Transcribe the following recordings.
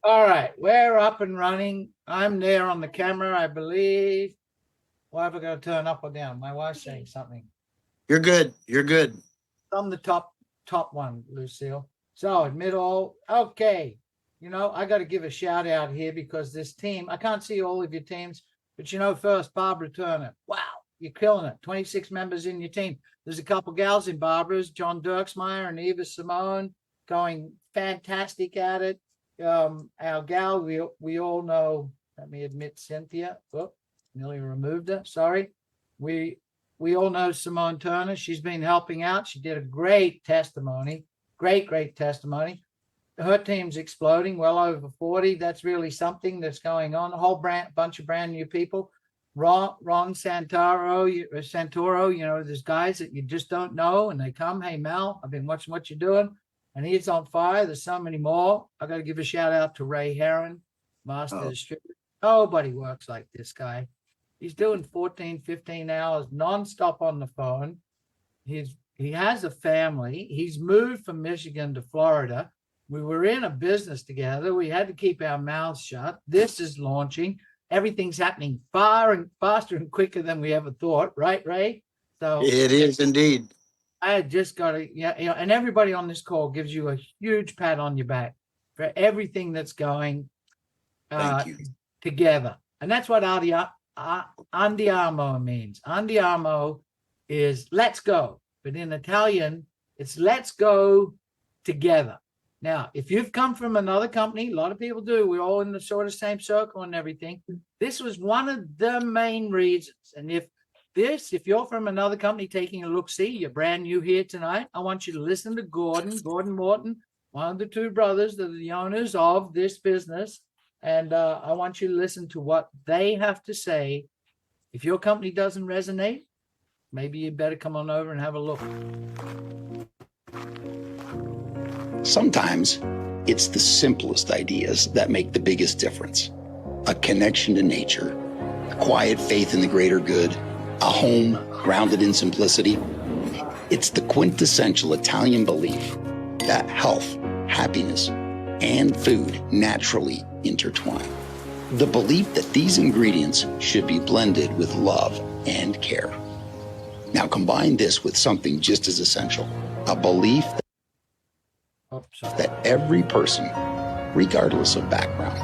All right, we're up and running. I'm there on the camera, I believe. Why have I got to turn up or down? My wife's saying something. You're good. You're good. I'm the top one, Lucille. So admit all. Okay. I got to give a shout out here because this team, I can't see all of your teams, but first, Barbara Turner. Wow, you're killing it. 26 members in your team. There's a couple gals in Barbara's, John Dirksmeyer and Eva Simone, going fantastic at it. Our gal, we all know, let me admit Cynthia. Oh, nearly removed her. Sorry. We all know Simone Turner. She's been helping out. She did a great testimony. Great testimony. Her team's exploding, well over 40. That's really something that's going on. A whole bunch of brand new people. Ron Santoro, there's guys that you just don't know, and they come, hey, Mel, I've been watching what you're doing, and he's on fire. There's so many more. I got to give a shout out to Ray Heron, master distributor. Nobody works like this guy. He's doing 14, 15 hours nonstop on the phone. He has a family. He's moved from Michigan to Florida. We were in a business together. We had to keep our mouths shut. This is launching. Everything's happening faster and quicker than we ever thought. Right, Ray? So it is indeed. I just got to, and everybody on this call gives you a huge pat on your back for everything that's going together. And that's what andiamo means. Andiamo is let's go. But in Italian, it's let's go together. Now, if you've come from another company, a lot of people do, we're all in the sort of same circle and everything. This was one of the main reasons. And if you're from another company taking a look-see, you're brand new here tonight, I want you to listen to Gordon Morton, one of the two brothers that are the owners of this business. And I want you to listen to what they have to say. If your company doesn't resonate, maybe you better come on over and have a look. Sometimes it's the simplest ideas that make the biggest difference. A connection to nature, a quiet faith in the greater good, a home grounded in simplicity. It's the quintessential Italian belief that health, happiness, and food naturally intertwine. The belief that these ingredients should be blended with love and care. Now combine this with something just as essential, a belief that every person, regardless of background,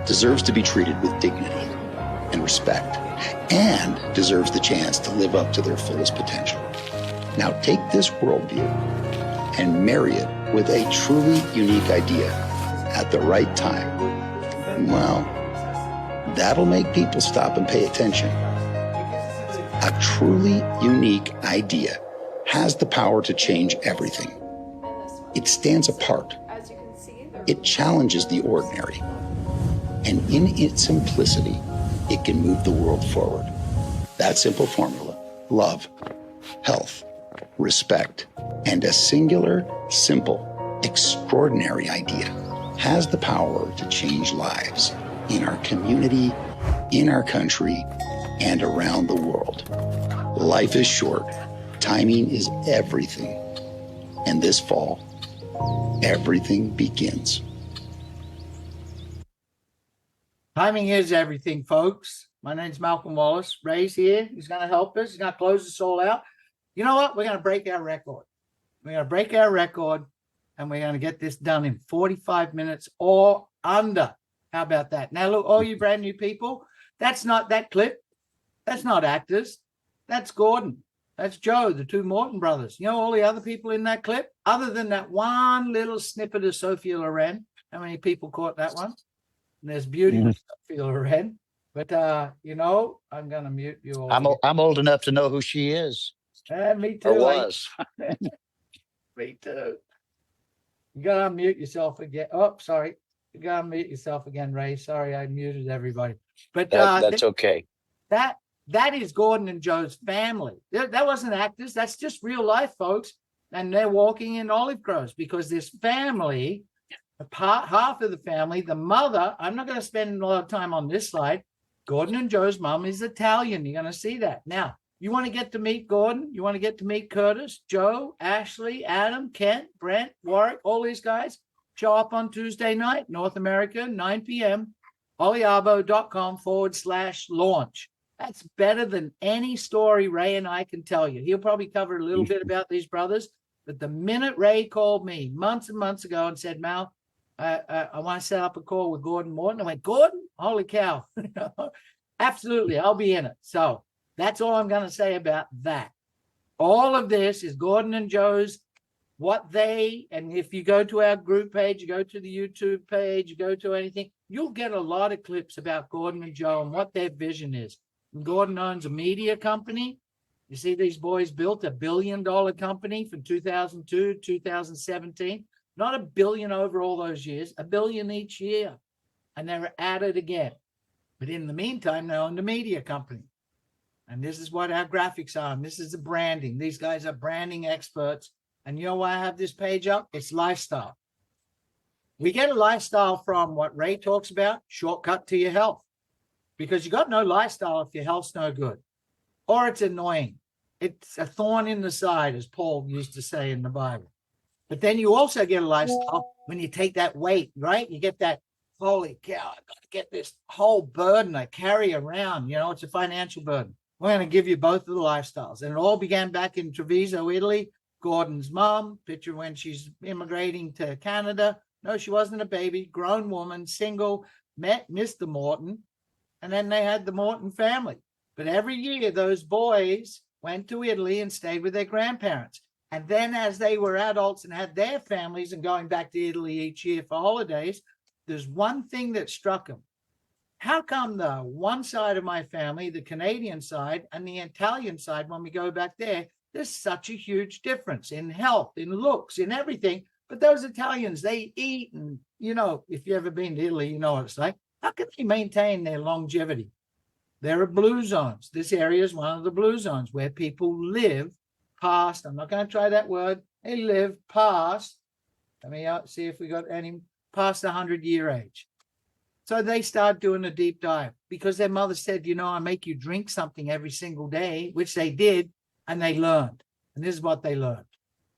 deserves to be treated with dignity and respect, and deserves the chance to live up to their fullest potential. Now take this worldview and marry it with a truly unique idea at the right time. Well, that'll make people stop and pay attention. A truly unique idea has the power to change everything. It stands apart. It challenges the ordinary. And in its simplicity, it can move the world forward. That simple formula, love, health, respect, and a singular, simple, extraordinary idea has the power to change lives in our community, in our country, and around the world. Life is short. Timing is everything. And this fall, everything begins. Timing is everything, folks. My name's Malcolm Wallace. Ray's here. He's going to help us. He's going to close us all out. You know what? We're going to break our record. We're going to break our record, and we're going to get this done in 45 minutes or under. How about that? Now, look, all you brand new people, that's not that clip. That's not actors. That's Gordon. That's Joe, the two Morton brothers. You know all the other people in that clip? Other than that one little snippet of Sophia Loren. How many people caught that one? And there's beauty with Sophia Loren. But, I'm going to mute you all. I'm old enough to know who she is. Me too. Or was. Me too. You got to unmute yourself again. Oh, sorry. You got to unmute yourself again, Ray. Sorry, I muted everybody. But that's okay. That is Gordon and Joe's family. That wasn't actors. That's just real life, folks. And they're walking in olive groves because this family, half of the family, the mother, I'm not going to spend a lot of time on this slide. Gordon and Joe's mom is Italian. You're going to see that. Now, you want to get to meet Gordon? You want to get to meet Curtis, Joe, Ashley, Adam, Kent, Brent, Warwick, all these guys? Show up on Tuesday night, North America, 9 p.m., oliabo.com/launch. That's better than any story Ray and I can tell you. He'll probably cover a little bit about these brothers, but the minute Ray called me months and months ago and said, Mal, I want to set up a call with Gordon Morton, I went, Gordon? Holy cow. Absolutely, I'll be in it. So that's all I'm going to say about that. All of this is Gordon and Joe's, and if you go to our group page, you go to the YouTube page, you go to anything, you'll get a lot of clips about Gordon and Joe and what their vision is. And Gordon owns a media company. You see, these boys built $1 billion company from 2002 to 2017. Not $1 billion over all those years, $1 billion each year. And they're at it again. But in the meantime, they own the media company. And this is what our graphics are. And this is the branding. These guys are branding experts. And you know why I have this page up? It's lifestyle. We get a lifestyle from what Ray talks about, shortcut to your health. Because you got no lifestyle if your health's no good. Or it's annoying. It's a thorn in the side, as Paul used to say in the Bible. But then you also get a lifestyle when you take that weight, right? You get that, holy cow, I've got to get this whole burden I carry around. You know, it's a financial burden. We're going to give you both of the lifestyles. And it all began back in Treviso, Italy. Gordon's mom, picture when she's immigrating to Canada. No, she wasn't a baby, grown woman, single, met Mr. Morton. And then they had the Morton family. But every year, those boys went to Italy and stayed with their grandparents. And then as they were adults and had their families and going back to Italy each year for holidays, there's one thing that struck them. How come the one side of my family, the Canadian side and the Italian side, when we go back there, there's such a huge difference in health, in looks, in everything. But those Italians, they eat and, you know, if you've ever been to Italy, you know what it's like. How can they maintain their longevity? There are blue zones. This area is one of the blue zones where people live past, I'm not going to try that word, they live past, let me see if we got any, past the 100-year age. So they start doing a deep dive because their mother said, you know, I make you drink something every single day, which they did, and they learned. And this is what they learned.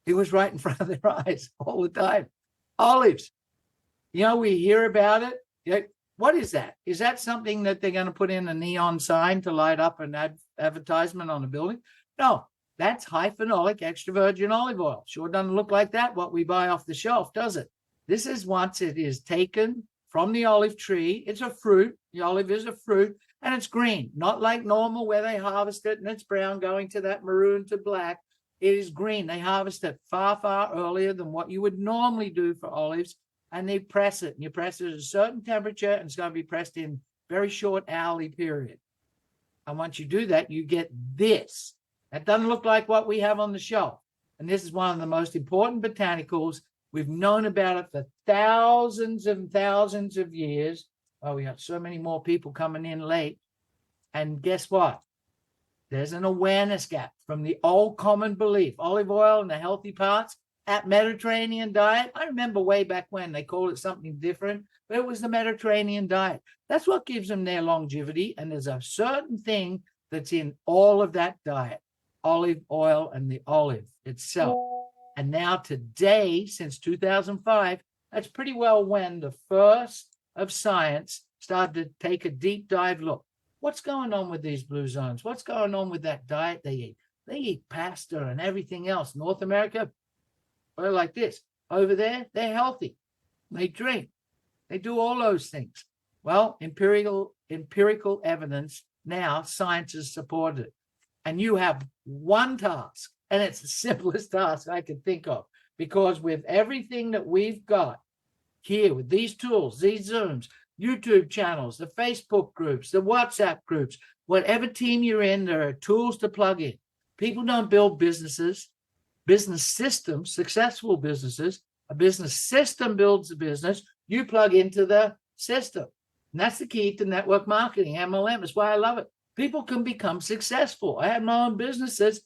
It was right in front of their eyes all the time. Olives. You know, we hear about it. What is that? Is that something that they're going to put in a neon sign to light up an advertisement on a building? No, that's high phenolic extra virgin olive oil. Sure doesn't look like that, what we buy off the shelf, does it? This is once it is taken from the olive tree. It's a fruit. The olive is a fruit, and it's green, not like normal where they harvest it and it's brown going to that maroon to black. It is green. They harvest it far, far earlier than what you would normally do for olives. And they press it, and you press it at a certain temperature, and it's going to be pressed in very short hourly period. And once you do that, you get this. That doesn't look like what we have on the shelf. And this is one of the most important botanicals. We've known about it for thousands and thousands of years. Oh, we got so many more people coming in late. And guess what? There's an awareness gap from the old common belief, olive oil and the healthy parts. That Mediterranean diet, I remember way back when they called it something different, but it was the Mediterranean diet. That's what gives them their longevity. And there's a certain thing that's in all of that diet, olive oil and the olive itself. And now today, since 2005, that's pretty well when the first of science started to take a deep dive look. What's going on with these blue zones? What's going on with that diet they eat? They eat pasta and everything else. North America, well, like this. Over there, they're healthy. They drink. They do all those things. Well, empirical evidence now, science has supported it. And you have one task, and it's the simplest task I can think of, because with everything that we've got here, with these tools, these Zooms, YouTube channels, the Facebook groups, the WhatsApp groups, whatever team you're in, there are tools to plug in. People don't build businesses. Business systems, successful businesses, a business system builds a business, you plug into the system. And that's the key to network marketing, MLM. That's why I love it. People can become successful. I had my own businesses.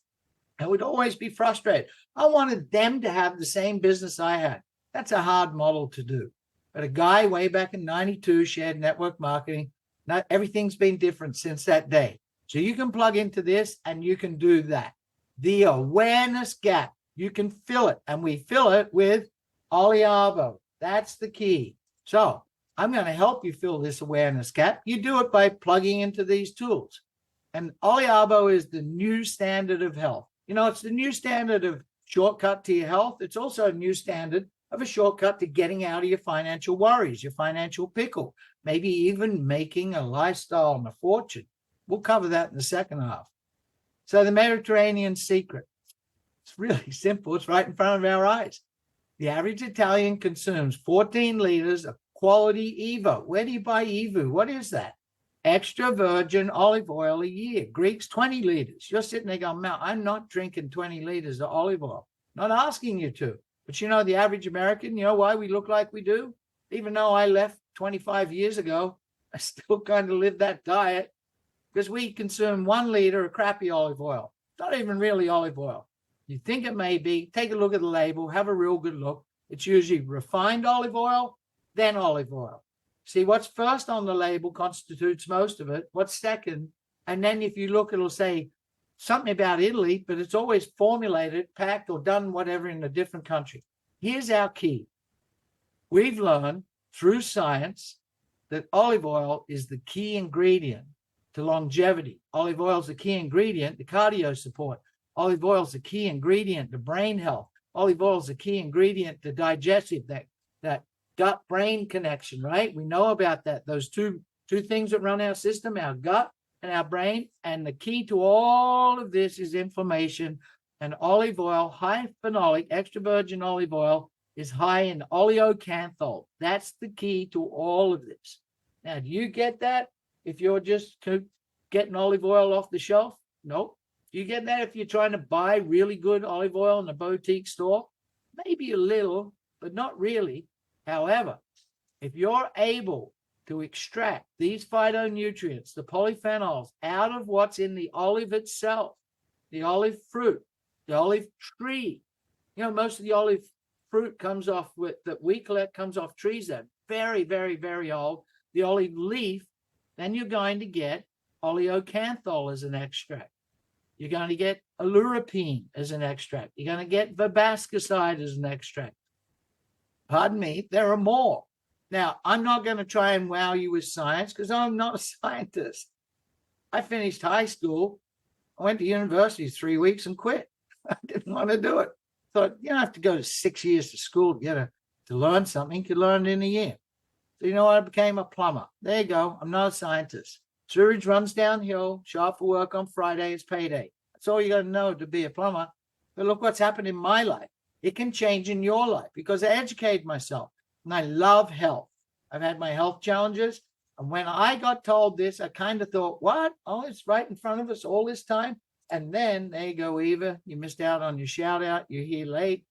I would always be frustrated. I wanted them to have the same business I had. That's a hard model to do. But a guy way back in 92 shared network marketing. Now, everything's been different since that day. So you can plug into this and you can do that. The awareness gap, you can fill it. And we fill it with Oliabo. That's the key. So I'm going to help you fill this awareness gap. You do it by plugging into these tools. And Oliabo is the new standard of health. You know, it's the new standard of shortcut to your health. It's also a new standard of a shortcut to getting out of your financial worries, your financial pickle, maybe even making a lifestyle and a fortune. We'll cover that in the second half. So the Mediterranean secret, it's really simple. It's right in front of our eyes. The average Italian consumes 14 liters of quality Evo. Where do you buy Evo? What is that? Extra virgin olive oil a year. Greeks, 20 liters. You're sitting there going, "Mel, I'm not drinking 20 liters of olive oil." Not asking you to. But you know, the average American, you know why we look like we do? Even though I left 25 years ago, I still kind of live that diet because we consume 1 liter of crappy olive oil. Not even really olive oil. You think it may be, take a look at the label, have a real good look. It's usually refined olive oil, then olive oil. See, what's first on the label constitutes most of it. What's second? And then if you look, it'll say something about Italy, but it's always formulated, packed, or done whatever in a different country. Here's our key. We've learned through science that olive oil is the key ingredient to longevity. Olive oil is the key ingredient to cardio support. Olive oil is the key ingredient to brain health. Olive oil is the key ingredient to digestive, that gut-brain connection, right? We know about that. Those two things that run our system, our gut and our brain. And the key to all of this is inflammation. And olive oil, high phenolic, extra virgin olive oil, is high in oleocanthal. That's the key to all of this. Now, do you get that if you're just getting olive oil off the shelf? Nope. Do you get that if you're trying to buy really good olive oil in a boutique store? Maybe a little, but not really. However, if you're able to extract these phytonutrients, the polyphenols, out of what's in the olive itself, the olive fruit, the olive tree, you know, most of the olive fruit comes off that we collect comes off trees that are very, very, very old. The olive leaf, then you're going to get oleocanthal as an extract. You're going to get alurapine as an extract. You're going to get verbascicide as an extract. Pardon me, there are more. Now, I'm not going to try and wow you with science because I'm not a scientist. I finished high school. I went to university 3 weeks and quit. I didn't want to do it. Thought, you don't have to go to 6 years to school to learn something. You could learn it in a year. So, you know, I became a plumber. There you go. I'm not a scientist. Sewage runs downhill. Show up for work on Friday. It's payday. That's all you got to know to be a plumber. But look what's happened in my life. It can change in your life because I educate myself and I love health. I've had my health challenges. And when I got told this, I kind of thought, what? Oh, it's right in front of us all this time. And then there you go, Eva. You missed out on your shout out. You're here late.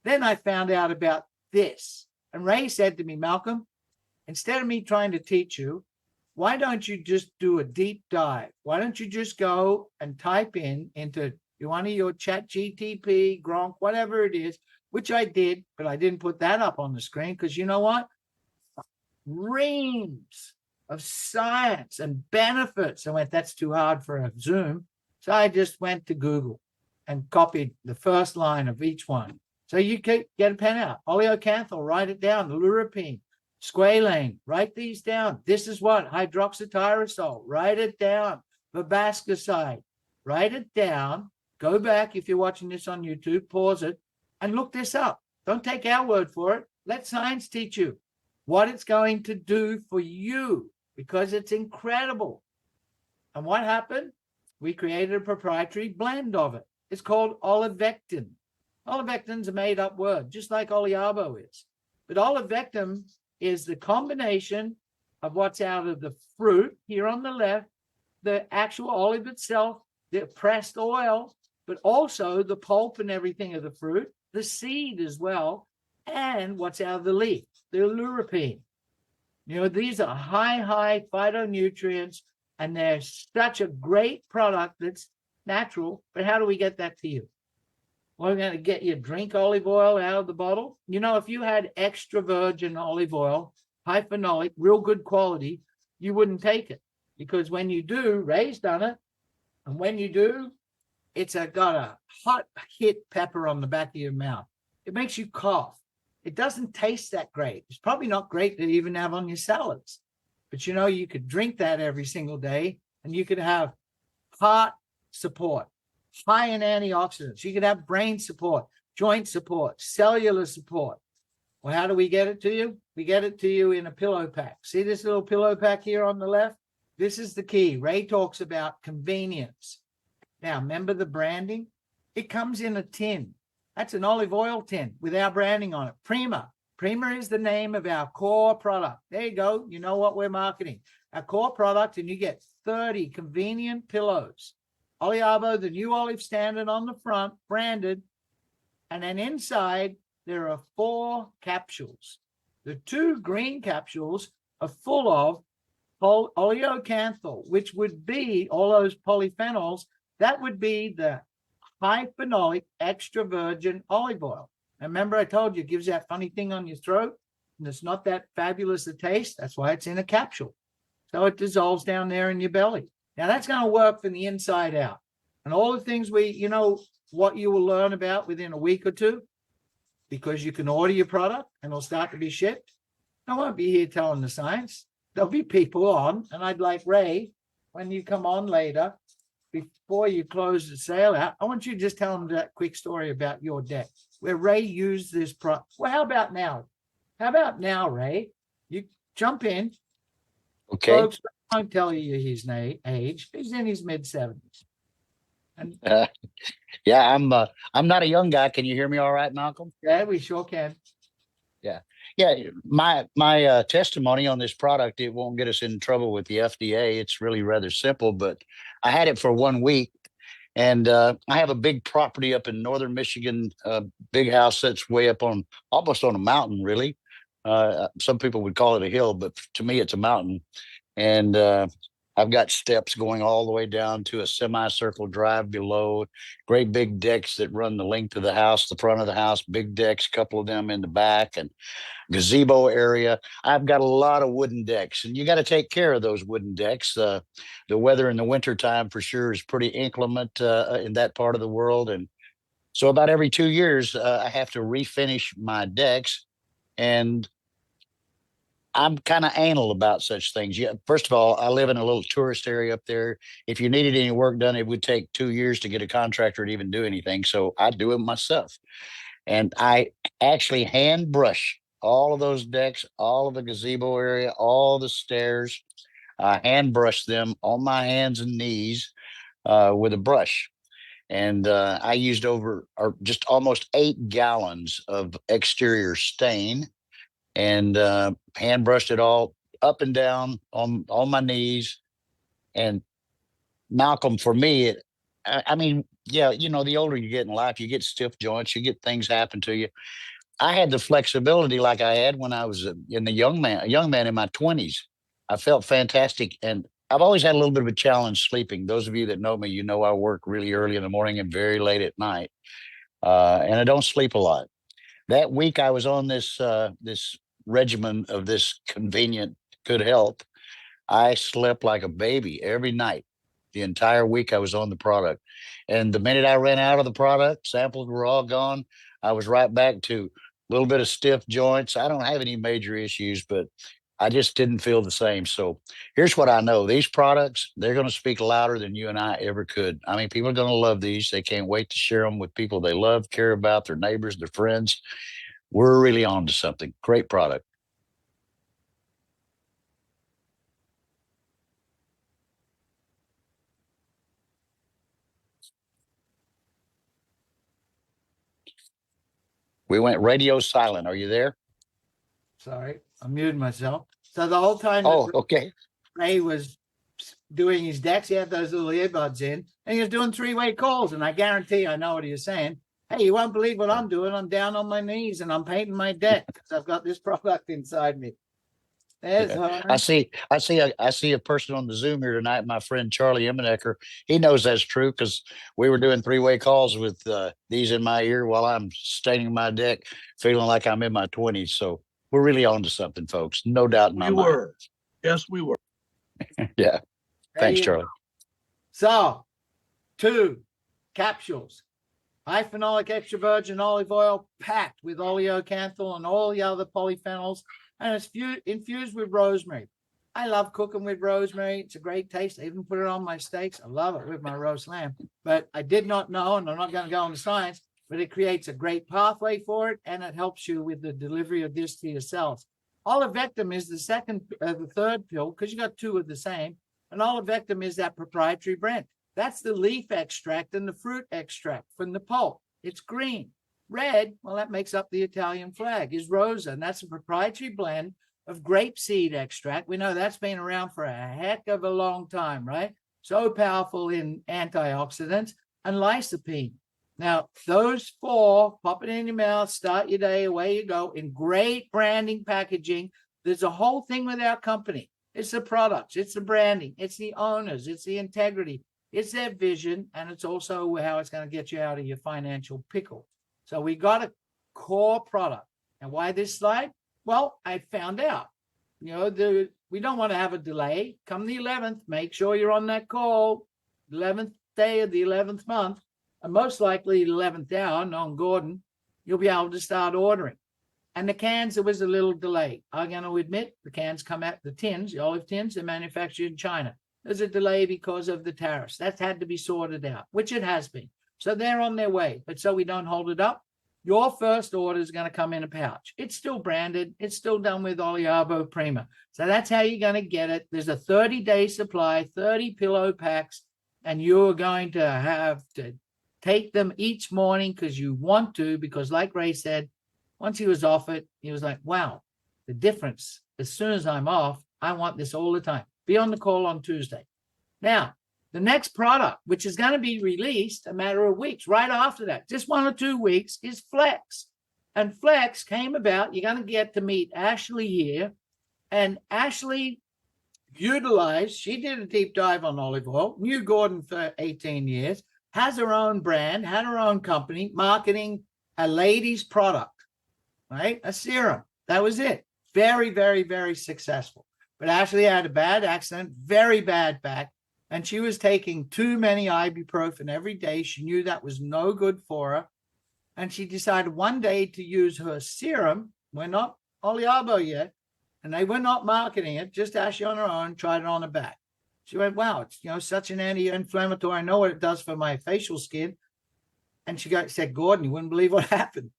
Then I found out about this. And Ray said to me, Malcolm, instead of me trying to teach you, why don't you just do a deep dive? Why don't you just go and type into one of your chat GTP, Gronk, whatever it is, which I did, but I didn't put that up on the screen because you know what? Reams of science and benefits. I went, that's too hard for a Zoom. So I just went to Google and copied the first line of each one. So you could get a pen out. Oleocanthal, write it down. Lurapine, squalane, write these down. This is what? Hydroxytyrosol, write it down. Verbascicide, write it down. Go back if you're watching this on YouTube, pause it, and look this up. Don't take our word for it. Let science teach you what it's going to do for you because it's incredible. And what happened? We created a proprietary blend of it. It's called olivectin. Olivectin's a made-up word, just like Oliabo is. But olivectin is the combination of what's out of the fruit here on the left, the actual olive itself, the pressed oil, but also the pulp and everything of the fruit, the seed as well, and what's out of the leaf, the lurapine. You know, these are high phytonutrients, and they're such a great product that's natural. But how do we get that to you? Well, we're going to get you drink olive oil out of the bottle. You know, if you had extra virgin olive oil, high phenolic, real good quality, you wouldn't take it. Because when you do, Ray's done it, and when you do, it's got a hot hit pepper on the back of your mouth. It makes you cough. It doesn't taste that great. It's probably not great to even have on your salads. But you know, you could drink that every single day, and you could have heart support, high in antioxidants. You could have brain support, joint support, cellular support. Well, how do we get it to you? We get it to you in a pillow pack. See this little pillow pack here on the left? This is the key. Ray talks about convenience. Now, remember the branding? It comes in a tin. That's an olive oil tin with our branding on it. Prima. Prima is the name of our core product. There you go. You know what we're marketing. Our core product, and you get 30 convenient pillows. Oliabo, the new olive standard on the front, branded. And then inside, there are 4 capsules. The 2 green capsules are full of oleocanthal, which would be all those polyphenols. That would be the high phenolic extra virgin olive oil. And remember, I told you it gives that funny thing on your throat, and it's not that fabulous a taste. That's why it's in a capsule. So it dissolves down there in your belly. Now that's going to work from the inside out. And all the things what you will learn about within a week or 2, because you can order your product and it'll start to be shipped. I won't be here telling the science. There'll be people on, and I'd like Ray, when you come on later, before you close the sale out, I want you to just tell them that quick story about your deck where Ray used this product. Well, how about now? How about now, Ray? You jump in. Okay. Folks, I won't tell you his age. He's in his mid-70s. And Yeah, I'm not a young guy. Can you hear me all right, Malcolm? yeah, we sure can. Yeah. My testimony on this product, it won't get us in trouble with the FDA. It's really rather simple, but I had it for 1 week, and I have a big property up in northern Michigan, big house that's way up on almost on a mountain, really. Some people would call it a hill, but to me, it's a mountain. And I've got steps going all the way down to a semicircle drive below, great big decks that run the length of the house, the front of the house, big decks, a couple of them in the back, and gazebo area. I've got a lot of wooden decks, and you got to take care of those wooden decks. The weather in the wintertime for sure is pretty inclement in that part of the world. And so about every 2 years, I have to refinish my decks. And I'm kind of anal about such things. Yeah, first of all, I live in a little tourist area up there. If you needed any work done, it would take 2 years to get a contractor to even do anything. So I do it myself. And I actually hand brush all of those decks, all of the gazebo area, all the stairs. I hand brush them on my hands and knees with a brush. And I used over or just almost 8 gallons of exterior stain, and hand brushed it all up and down on my knees. And Malcolm, for me, I mean, yeah, the older you get in life, you get stiff joints, you get things happen to you. I had the flexibility like I had when I was a young man in my 20s. I felt fantastic, and I've always had a little bit of a challenge sleeping. Those of you that know me, I work really early in the morning and very late at night, and I don't sleep a lot. That week I was on this regimen of this convenient good health. I slept like a baby every night. The entire week I was on the product. And the minute I ran out of the product, samples were all gone. I was right back to a little bit of stiff joints. I don't have any major issues, but I just didn't feel the same. So here's what I know. These products, they're going to speak louder than you and I ever could. I mean, people are going to love these. They can't wait to share them with people they love, care about, their neighbors, their friends. We're really on to something. Great product. We went radio silent. Are you there? Sorry, I muted myself. So the whole time Oh, that okay. Ray was doing his decks, he had those little earbuds in, and he was doing 3-way calls. And I guarantee I know what he was saying. Hey, you won't believe what I'm doing. I'm down on my knees and I'm painting my deck because I've got this product inside me. There's I Herman. I see a person on the Zoom here tonight. My friend Charlie Emmenecker. He knows that's true because we were doing 3-way calls with these in my ear while I'm staining my deck, feeling like I'm in my 20s. So we're really on to something, folks. No doubt in my We mind. were. Yes, we were. Yeah. There Thanks, you Charlie. go. So 2 capsules. high phenolic extra virgin olive oil packed with oleocanthal and all the other polyphenols, and it's infused with rosemary. I love cooking with rosemary. It's a great taste. I even put it on my steaks. I love it with my roast lamb. But I did not know, and I'm not going to go into science, but it creates a great pathway for it, and it helps you with the delivery of this to your cells. Olivectin is the third pill, because you got two of the same. And olivectin is that proprietary brand. That's the leaf extract and the fruit extract from the pulp. It's green. Red, well, that makes up the Italian flag, is rosa, and that's a proprietary blend of grapeseed extract. We know that's been around for a heck of a long time, right? So powerful in antioxidants and lycopene. Now, those four, pop it in your mouth, start your day, away you go, in great branding packaging. There's a whole thing with our company. It's the products, it's the branding, it's the owners, it's the integrity, it's their vision, and it's also how it's going to get you out of your financial pickle. So we got a core product. And why this slide? Well, I found out, we don't want to have a delay. Come the 11th, make sure you're on that call, 11th day of the 11th month, and most likely the 11th hour, knowing Gordon, you'll be able to start ordering. And the cans, there was a little delay. I'm going to admit the cans come out, the tins, the olive tins, they're manufactured in China. There's a delay because of the tariffs. That's had to be sorted out, which it has been. So they're on their way. But so we don't hold it up, your first order is going to come in a pouch. It's still branded. It's still done with Oliabo Prima. So that's how you're going to get it. There's a 30-day supply, 30 pillow packs, and you're going to have to take them each morning because you want to, because like Ray said, once he was off it, he was like, wow, the difference. As soon as I'm off, I want this all the time. Be on the call on Tuesday. Now, the next product, which is going to be released a matter of weeks, right after that, just 1 or 2 weeks, is Flex. And Flex came about, you're going to get to meet Ashley here. And Ashley utilized, she did a deep dive on olive oil, knew Gordon for 18 years, has her own brand, had her own company, marketing a lady's product, right? A serum. That was it. Very, very, very successful. But Ashley had a bad accident, very bad back. And she was taking too many ibuprofen every day. She knew that was no good for her. And she decided one day to use her serum. We're not Oliabo yet. And they were not marketing it, just Ashley on her own, tried it on her back. She went, wow, it's such an anti-inflammatory. I know what it does for my facial skin. And she said, Gordon, you wouldn't believe what happened.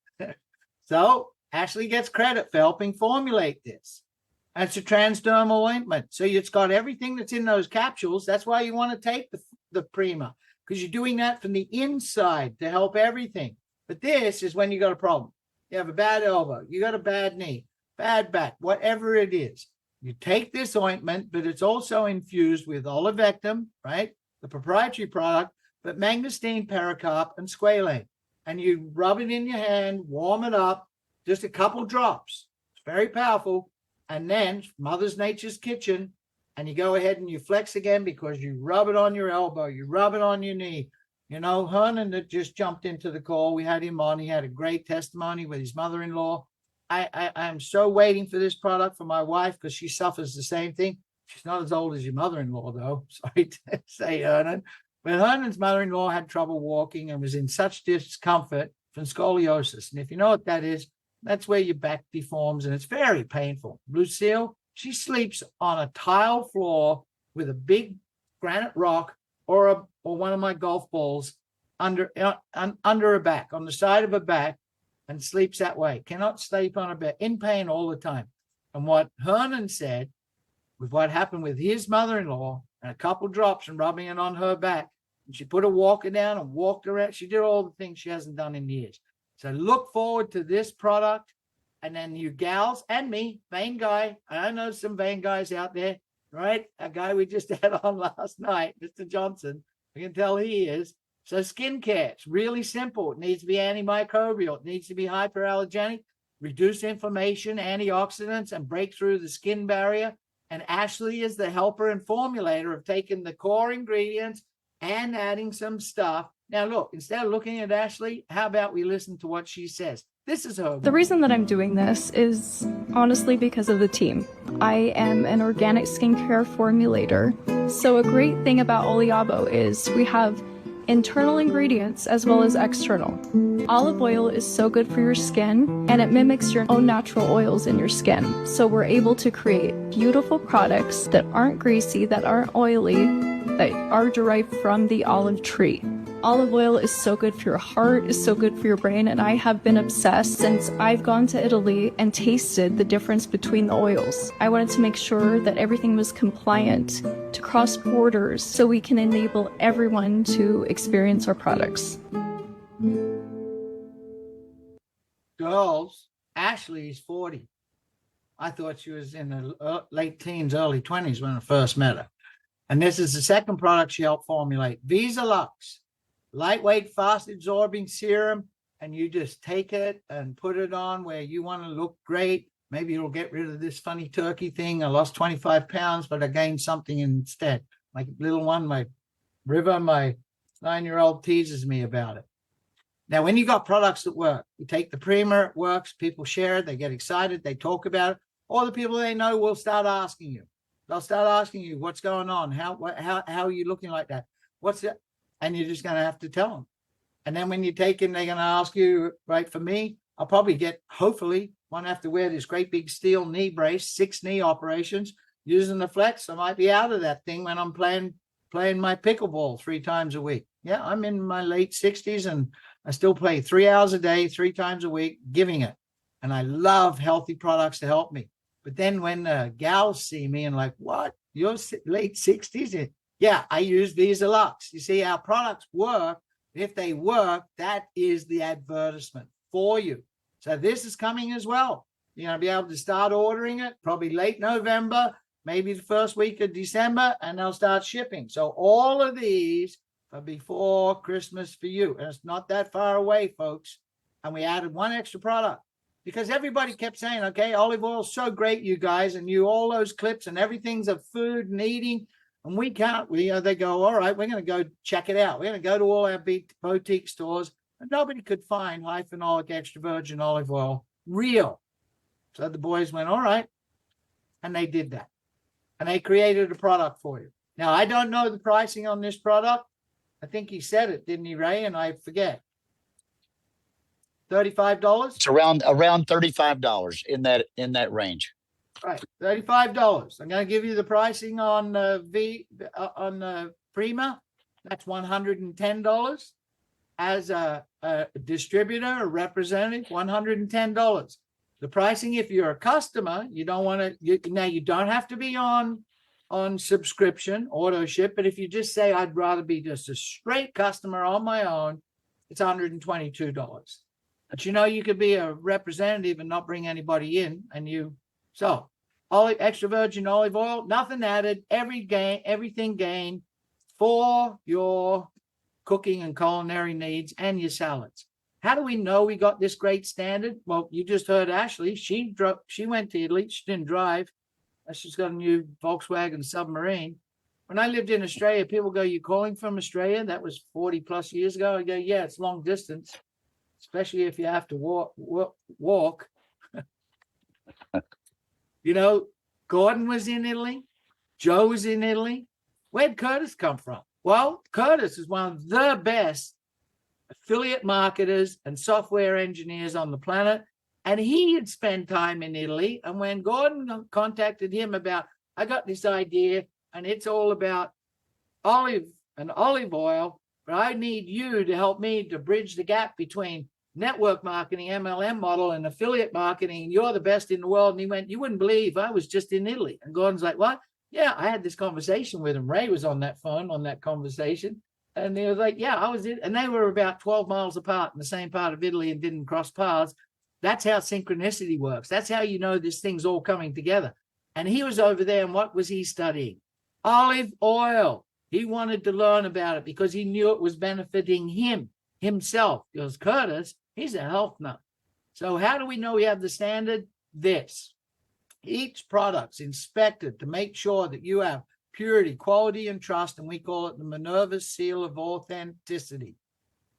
So Ashley gets credit for helping formulate this. And it's a transdermal ointment. So it's got everything that's in those capsules. That's why you want to take the Prima, because you're doing that from the inside to help everything. But this is when you got a problem. You have a bad elbow. You got a bad knee, bad back, whatever it is. You take this ointment, but it's also infused with olivectin, right? The proprietary product, but mangosteen, pericarp, and squalane. And you rub it in your hand, warm it up, just a couple drops. It's very powerful. And then Mother Nature's kitchen, and you go ahead and you flex again because you rub it on your elbow, you rub it on your knee. Hernan that just jumped into the call, we had him on. He had a great testimony with his mother-in-law. I'm so waiting for this product for my wife because she suffers the same thing. She's not as old as your mother-in-law, though. Sorry to say, Hernan. But Hernan's mother-in-law had trouble walking and was in such discomfort from scoliosis. And if you know what that is, that's where your back deforms, and it's very painful. Lucille, she sleeps on a tile floor with a big granite rock or one of my golf balls under her back, on the side of her back, and sleeps that way. Cannot sleep on her bed, in pain all the time. And what Hernan said, with what happened with his mother-in-law, and a couple drops and rubbing it on her back, and she put a walker down and walked around. She did all the things she hasn't done in years. So look forward to this product. And then you gals and me, vain guy. I know some vain guys out there, right? A guy we just had on last night, Mr. Johnson. I can tell he is. So skincare, it's really simple. It needs to be antimicrobial. It needs to be hyperallergenic, reduce inflammation, antioxidants, and break through the skin barrier. And Ashley is the helper and formulator of taking the core ingredients and adding some stuff. Now, look, instead of looking at Ashley, how about we listen to what she says? This is her. The reason that I'm doing this is honestly because of the team. I am an organic skincare formulator. So a great thing about Oliabo is we have internal ingredients as well as external. Olive oil is so good for your skin, and it mimics your own natural oils in your skin. So we're able to create beautiful products that aren't greasy, that aren't oily, that are derived from the olive tree. Olive oil is so good for your heart, is so good for your brain, and I have been obsessed since I've gone to Italy and tasted the difference between the oils. I wanted to make sure that everything was compliant to cross borders so we can enable everyone to experience our products. Girls, Ashley's 40. I thought she was in the late teens, early 20s when I first met her. And this is the second product she helped formulate. Visa Lux. Lightweight, fast absorbing serum, and you just take it and put it on where you want to look great. Maybe you'll get rid of this funny turkey thing. I lost 25 pounds, but I gained something instead. My little one, my River, my 9-year-old, teases me about it. Now, when you got products that work, you take the primer, it works, people share it, they get excited, they talk about it. All the people they know will start asking you. They'll start asking you, what's going on? How are you looking like that? What's it? And you're just going to have to tell them. And then when you take in, they're going to ask you, right, for me, I'll probably hopefully, won't have to wear this great big steel knee brace, 6 knee operations, using the flex. I might be out of that thing when I'm playing my pickleball 3 times a week. Yeah, I'm in my late 60s and I still play 3 hours a day, 3 times a week, giving it. And I love healthy products to help me. But then when gals see me and like, what? You're late 60s? Yeah, I use Visa Lux. You see, our products work. If they work, that is the advertisement for you. So this is coming as well. You're going to be able to start ordering it probably late November, maybe the first week of December, and they'll start shipping. So all of these are before Christmas for you. And it's not that far away, folks. And we added one extra product because everybody kept saying, okay, olive oil is so great, you guys, and you all those clips and everything's of food and eating. And we can't, they go, all right, we're going to go check it out. We're going to go to all our boutique stores. And nobody could find high phenolic extra virgin olive oil real. So the boys went, all right. And they did that. And they created a product for you. Now, I don't know the pricing on this product. I think he said it, didn't he, Ray? And I forget. $35? It's around $35 in that range. Right, $35. I'm going to give you the pricing on Prima. That's $110. As a distributor, a representative, $110. The pricing, if you're a customer, you don't want to. Now you don't have to be on subscription, auto ship. But if you just say I'd rather be just a straight customer on my own, it's $122. But you could be a representative and not bring anybody in, so. Extra virgin olive oil, nothing added, everything gained for your cooking and culinary needs and your salads. How do we know we got this great standard? Well, you just heard Ashley. She went to Italy. She didn't drive. She's got a new Volkswagen submarine. When I lived in Australia, people go, "You calling from Australia?" That was 40 plus years ago. I go, "Yeah, it's long distance, especially if you have to walk." Gordon was in Italy. Joe was in Italy. Where'd Curtis come from? Well, Curtis is one of the best affiliate marketers and software engineers on the planet. And he had spent time in Italy. And when Gordon contacted him about, I got this idea and it's all about olive oil, but I need you to help me to bridge the gap between network marketing, MLM model, and affiliate marketing. You're the best in the world. And he went, you wouldn't believe I was just in Italy. And Gordon's like, what? Yeah, I had this conversation with him. Ray was on that phone on that conversation. And he was like, yeah, I was in. And they were about 12 miles apart in the same part of Italy and didn't cross paths. That's how synchronicity works. That's how you know this thing's all coming together. And he was over there, and what was he studying? Olive oil. He wanted to learn about it because he knew it was benefiting himself. Because Curtis, he's a health nut. So how do we know we have the standard? This. Each product's inspected to make sure that you have purity, quality, and trust, and we call it the Minerva seal of authenticity.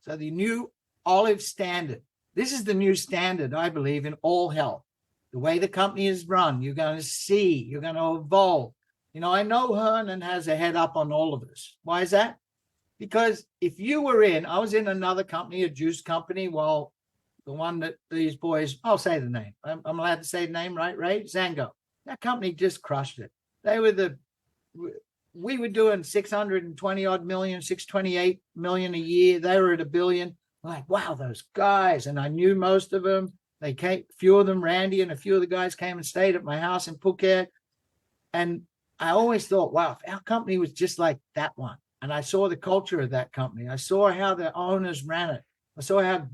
So the new olive standard. This is the new standard, I believe, in all health. The way the company is run, you're going to see, you're going to evolve. I know Hernan has a head up on all of us. Why is that? Because if you were I was in another company, a juice company, well, the one that these boys, I'll say the name. I'm allowed to say the name, right? Right? XANGO. That company just crushed it. They were we were doing 620 odd million, 628 million a year. They were at $1 billion. I'm like, wow, those guys. And I knew most of them. They came, few of them, Randy and a few of the guys came and stayed at my house in Phuket. And I always thought, wow, if our company was just like that one. And I saw the culture of that company. I saw how the owners ran it. I saw how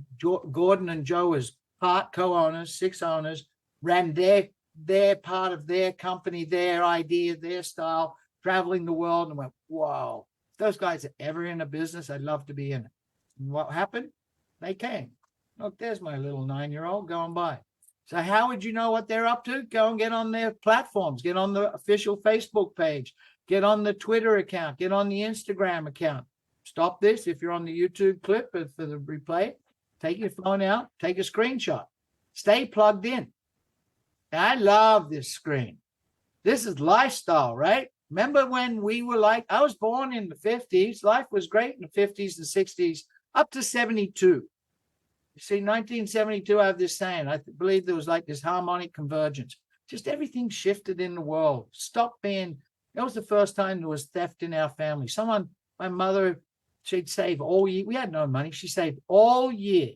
Gordon and Joe, as co-owners, 6 owners, ran their part of their company, their idea, their style, traveling the world, and went, wow, if those guys are ever in a business, I'd love to be in it. And what happened? They came. Look, there's my little 9-year-old going by. So how would you know what they're up to? Go and get on their platforms, get on the official Facebook page, get on the Twitter account, get on the Instagram account. Stop this if you're on the YouTube clip for the replay. Take your phone out, take a screenshot. Stay plugged in. I love this screen. This is lifestyle, right? Remember when we were like, I was born in the 50s. Life was great in the 50s and 60s, up to 72. You see, 1972, I have this saying, I believe there was like this harmonic convergence. Just everything shifted in the world. Stop being, that was the first time there was theft in our family. My mother, she'd save all year. We had no money. She saved all year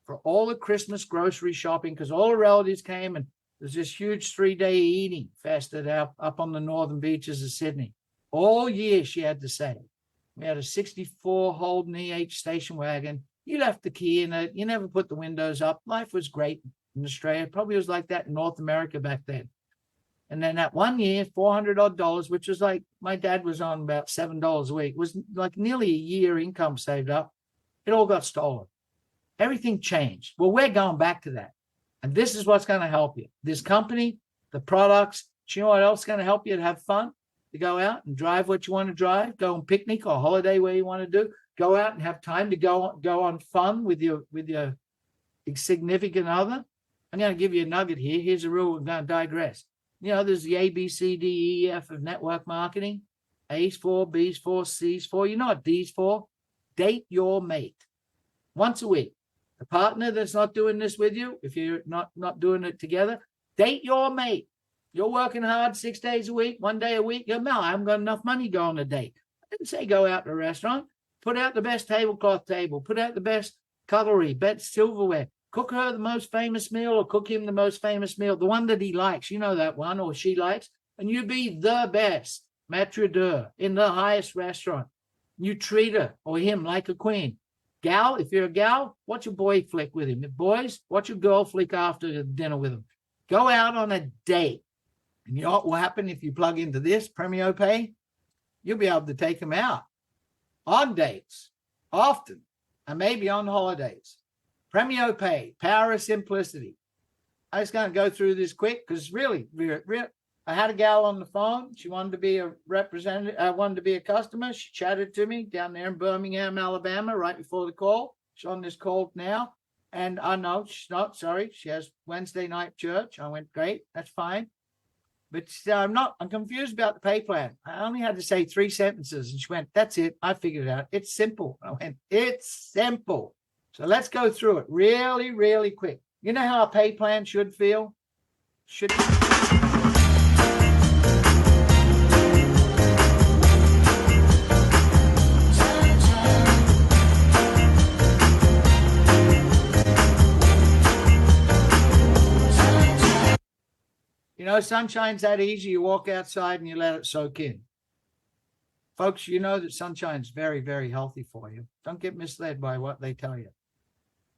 for all the Christmas grocery shopping because all the relatives came and there's this huge 3-day eating fest up on the northern beaches of Sydney. All year she had to save. We had a 64 Holden EH station wagon. You left the key in it. You never put the windows up. Life was great in Australia. Probably was like that in North America back then. And then that one year, $400 odd, which was like, my dad was on about $7 a week, was like nearly a year income saved up. It all got stolen. Everything changed. Well, we're going back to that. And this is what's going to help you. This company, the products, do you know what else is going to help you to have fun? To go out and drive what you want to drive, go on picnic or holiday where you want to do, go out and have time to go on fun with your significant other. I'm going to give you a nugget here. Here's a rule. We're going to digress. You know, there's the A, B, C, D, E, F of network marketing. A's for, B's for, C's for. You know what D's for? Date your mate once a week. The partner that's not doing this with you, if you're not doing it together, date your mate. You're working hard 6 days a week, 1 day a week. You go, no, I haven't got enough money to go on a date. I didn't say go out to a restaurant. Put out the best tablecloth table. Put out the best cutlery, best silverware. Cook her the most famous meal or cook him the most famous meal, the one that he likes. You know that one or she likes. And you be the best maître d'oeuvre in the highest restaurant. You treat her or him like a queen. Gal, if you're a gal, watch your boy flick with him. If boys, watch your girl flick after dinner with him. Go out on a date. And you know what will happen if you plug into this, Premio Pay? You'll be able to take them out on dates, often, and maybe on holidays. Premio Pay, power of simplicity. I'm just going to go through this quick because really, I had a gal on the phone. She wanted to be a representative. I wanted to be a customer. She chatted to me down there in Birmingham, Alabama, right before the call. She's on this call now. And I know she's not, sorry. She has Wednesday night church. I went, great, that's fine. But I'm confused about the pay plan. I only had to say 3 sentences. And she went, that's it. I figured it out. It's simple. I went, it's simple. So let's go through it really, really quick. You know how a pay plan should feel? Should. You know, sunshine's that easy. You walk outside and you let it soak in. Folks, you know that sunshine's very, very healthy for you. Don't get misled by what they tell you.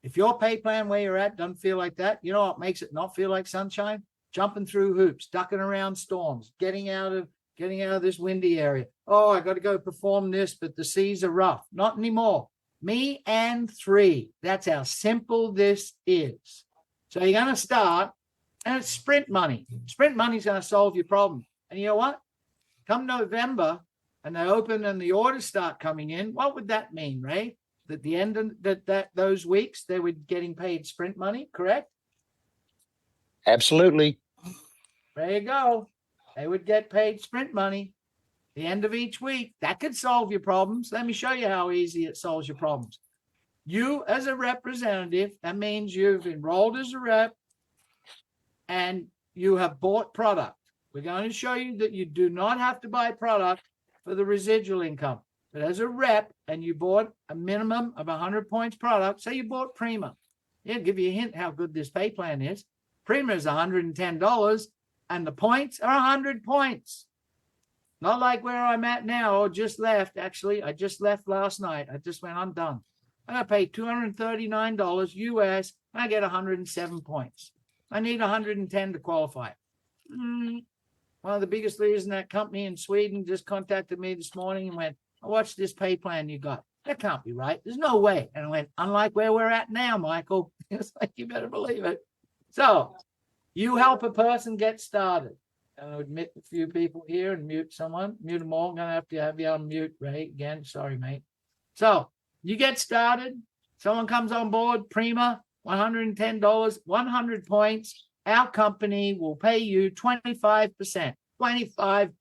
If your pay plan where you're at doesn't feel like that, you know what makes it not feel like sunshine? Jumping through hoops, ducking around storms, getting out of this windy area. Oh, I got to go perform this, but the seas are rough. Not anymore. Me and 3. That's how simple this is. So you're going to start. And it's sprint money. Sprint money is going to solve your problem. And you know what? Come November and they open and the orders start coming in. What would that mean, Ray? At the end of those weeks, they were getting paid sprint money, correct? Absolutely. There you go. They would get paid sprint money. The end of each week, that could solve your problems. Let me show you how easy it solves your problems. You as a representative, that means you've enrolled as a rep and you have bought product. We're going to show you that you do not have to buy product for the residual income. But as a rep and you bought a minimum of 100 points product, say you bought Prima. Yeah, give you a hint how good this pay plan is. Prima is $110 and the points are 100 points. Not like where I'm at now or just left. Actually, I just left last night. I just went, I'm done. I'm going to pay $239 US and I get 107 points. I need 110 to qualify. One of the biggest leaders in that company in Sweden just contacted me this morning and went, I watched this pay plan you got. That can't be right. There's no way. And I went, unlike where we're at now, Michael. It's like, you better believe it. So you help a person get started. I'll admit a few people here and mute someone. Mute them all. I'm going to have you on mute, Ray. Again, sorry, mate. So you get started. Someone comes on board, Prima, $110, 100 points. Our company will pay you 25%, $25.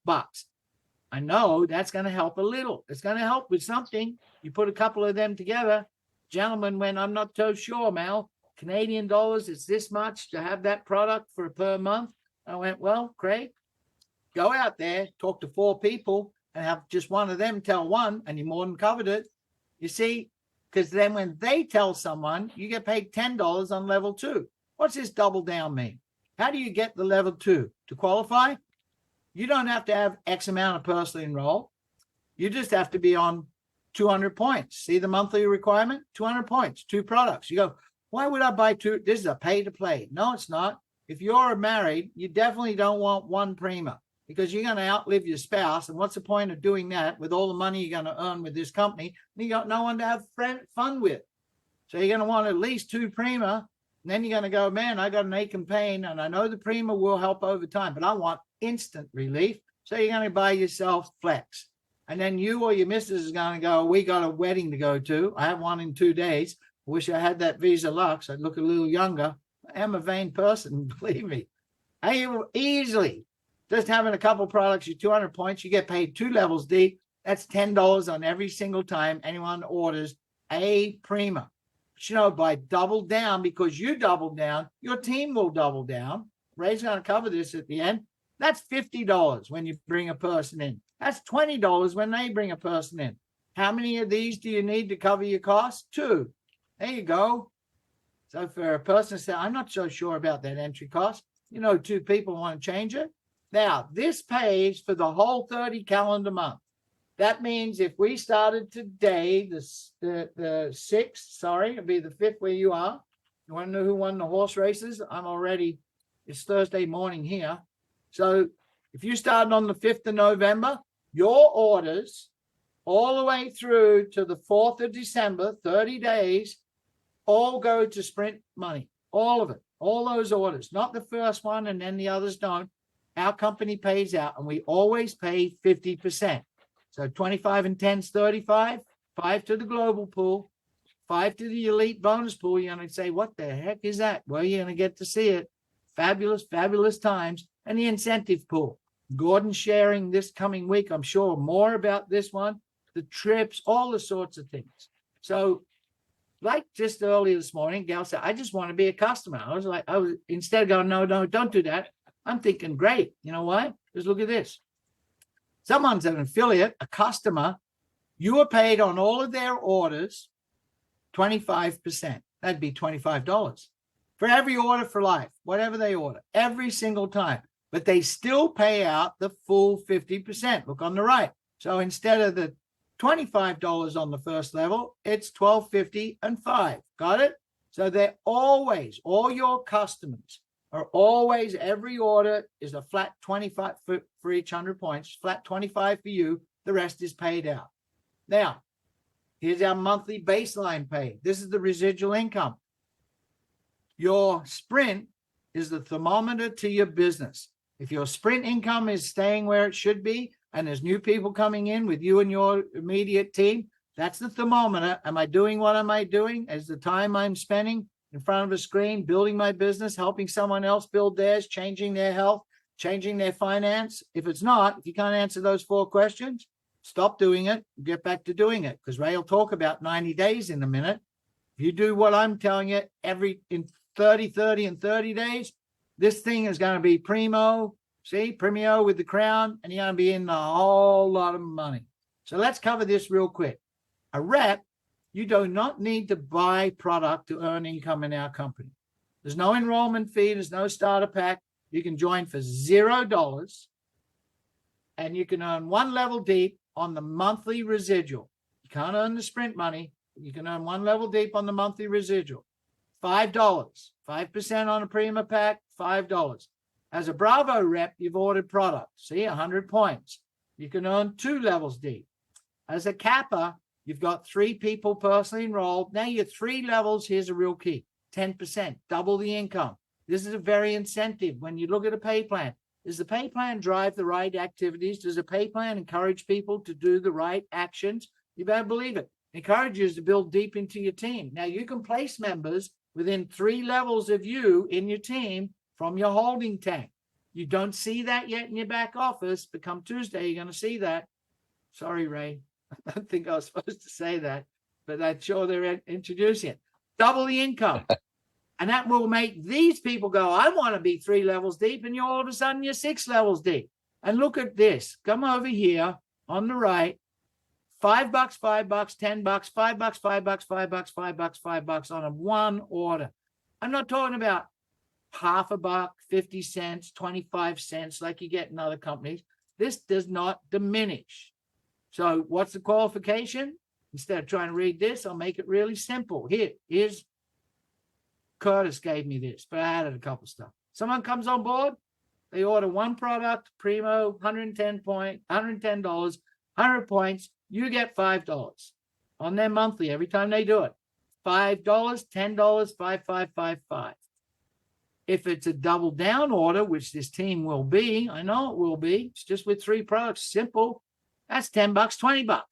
I know that's going to help a little. It's going to help with something. You put a couple of them together. Gentleman went, I'm not so sure, Mal. Canadian dollars, it's this much to have that product for per month. I went, well, Craig, go out there, talk to 4 people and have just one of them tell one and you more than covered it. You see, because then when they tell someone, you get paid $10 on level 2. What's this double down mean? How do you get the level 2? To qualify, you don't have to have X amount of personally enrolled. You just have to be on 200 points. See the monthly requirement? 200 points, 2 products. You go, why would I buy 2? This is a pay to play. No, it's not. If you're married, you definitely don't want one Prima because you're going to outlive your spouse. And what's the point of doing that with all the money you're going to earn with this company? You got no one to have fun with. So you're going to want at least 2 Prima. And then you're going to go, man, I got an aching pain. And I know the Prima will help over time, but I want instant relief. So you're going to buy yourself Flex. And then you or your missus is going to go, we got a wedding to go to. I have one in 2 days. I wish I had that Visa Lux. I'd look a little younger. I am a vain person, believe me. I easily, just having a couple products, you 200 points, you get paid 2 levels deep. That's $10 on every single time anyone orders a Prima. But you know, by double down, because you double down, your team will double down. Ray's going to cover this at the end. That's $50 when you bring a person in. That's $20 when they bring a person in. How many of these do you need to cover your costs? 2. There you go. So for a person to say, I'm not so sure about that entry cost, 2 people want to change it. Now, this pays for the whole 30 calendar month. That means if we started today, the 6th, sorry, it'll be the 5th where you are. You want to know who won the horse races? It's Thursday morning here. So if you started on the 5th of November, your orders all the way through to the 4th of December, 30 days, all go to Sprint money, all of it, all those orders, not the first one and then the others don't. Our company pays out and we always pay 50%. So 25 and 10 is 35, 5 to the global pool, 5 to the elite bonus pool. You're going to say, what the heck is that? Well, you're going to get to see it. Fabulous, fabulous times. And the incentive pool. Gordon's sharing this coming week, I'm sure, more about this one, the trips, all the sorts of things. So like just earlier this morning, Gal said, I just want to be a customer. I was instead of going, no, don't do that. I'm thinking, great. You know what? Just look at this. Someone's an affiliate, a customer. You are paid on all of their orders 25%. That'd be $25 for every order for life, whatever they order, every single time. But they still pay out the full 50%. Look on the right. So instead of the $25 on the first level, it's $12.50 and $5. Got it? So they're always, all your customers are always, every order is a flat 25 for each 100 points, flat 25 for you. The rest is paid out. Now, here's our monthly baseline pay. This is the residual income. Your sprint is the thermometer to your business. If your sprint income is staying where it should be, and there's new people coming in with you and your immediate team, that's the thermometer. Am I doing what am I doing? As the time I'm spending in front of a screen, building my business, helping someone else build theirs, changing their health, changing their finance? If it's not, if you can't answer those 4 questions, stop doing it, get back to doing it, because Ray will talk about 90 days in a minute. If you do what I'm telling you in 30 and 30 days, this thing is going to be primo, premio with the crown, and you're going to be in a whole lot of money. So let's cover this real quick. A rep, you do not need to buy product to earn income in our company. There's no enrollment fee. There's no starter pack. You can join for $0, and you can earn 1 level deep on the monthly residual. You can't earn the sprint money. You can earn 1 level deep on the monthly residual. $5, 5% on a Prima pack, $5. As a Bravo rep, you've ordered product. See, 100 points. You can earn 2 levels deep. As a Kappa, you've got 3 people personally enrolled. Now you're 3 levels. Here's a real key. 10%, double the income. This is a very incentive. When you look at a pay plan, does the pay plan drive the right activities? Does the pay plan encourage people to do the right actions? You better believe it. Encourages to build deep into your team. Now you can place members within 3 levels of you in your team from your holding tank. You don't see that yet in your back office, but come Tuesday, you're going to see that. Sorry, Ray. I don't think I was supposed to say that, but I'm sure they're introducing it. Double the income. And that will make these people go, I want to be 3 levels deep. And all of a sudden you're 6 levels deep. And look at this. Come over here on the right. $5, $5, $10, $5, $5, $5, $5, $5 on a 1 order. I'm not talking about half a buck, 50 cents, 25 cents like you get in other companies. This does not diminish. So what's the qualification? Instead of trying to read this, I'll make it really simple. Here's Curtis gave me this, but I added a couple stuff. Someone comes on board, they order 1 product, Primo, $110, 100 points. You get $5 on their monthly every time they do it. $5, $10, 5. If it's a double down order, which this team will be, I know it will be, it's just with 3 products, simple. That's $10, $20.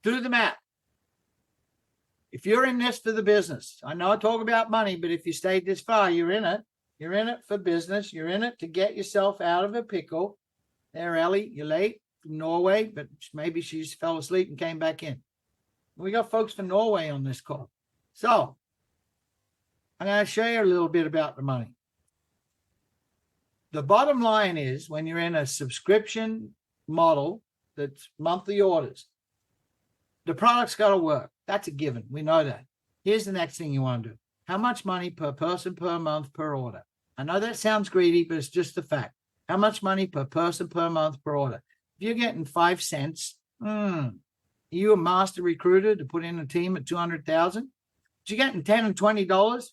Do the math. If you're in this for the business, I know I talk about money, but if you stayed this far, you're in it. You're in it for business. You're in it to get yourself out of a pickle. There, Ellie, you're late from Norway, but maybe she fell asleep and came back in. We got folks from Norway on this call. So I'm going to show you a little bit about the money. The bottom line is when you're in a subscription model that's monthly orders, the product's got to work. That's a given. We know that. Here's the next thing you want to do. How much money per person per month per order? I know that sounds greedy, but it's just a fact. How much money per person per month per order? If you're getting 5 cents, are you a master recruiter to put in a team at 200,000? If you're getting $10 and $20,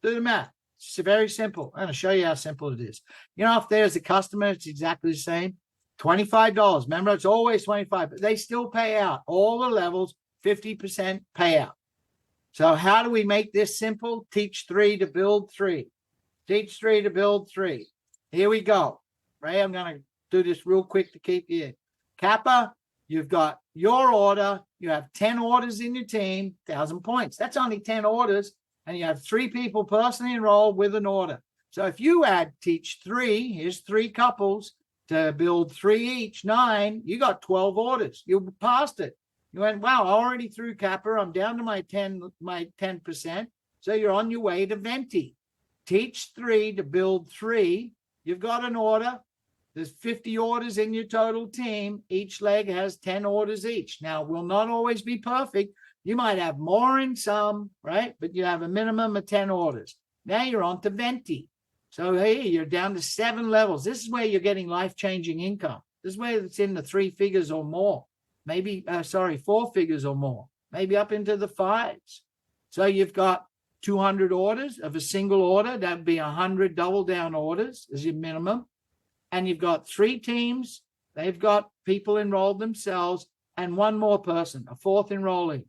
do the math. It's very simple. I'm going to show you how simple it is. You know, if there's a customer, it's exactly the same. $25. Remember, it's always 25, but they still pay out all the levels, 50% payout. So how do we make this simple? Teach 3 to build 3. Teach 3 to build 3. Here we go. Ray, I'm going to do this real quick to keep you in. Kappa, you've got your order. You have 10 orders in your team, 1,000 points. That's only 10 orders. And you have 3 people personally enrolled with an order. So if you add teach 3, here's 3 couples to build 3 each, 9, you got 12 orders. You passed it. You went, wow, already through Kappa. I'm down to my 10%. So you're on your way to Venti. Teach 3 to build 3. You've got an order. There's 50 orders in your total team. Each leg has 10 orders each. Now, will not always be perfect. You might have more in some, right? But you have a minimum of 10 orders. Now you're on to Venti. So, hey, you're down to 7 levels. This is where you're getting life-changing income. This is where it's in the 3 figures or more. Maybe, 4 figures or more. Maybe up into the 5s. So you've got 200 orders of a single order. That would be 100 double-down orders as your minimum. And you've got 3 teams. They've got people enrolled themselves and 1 more person, a 4th enrollee.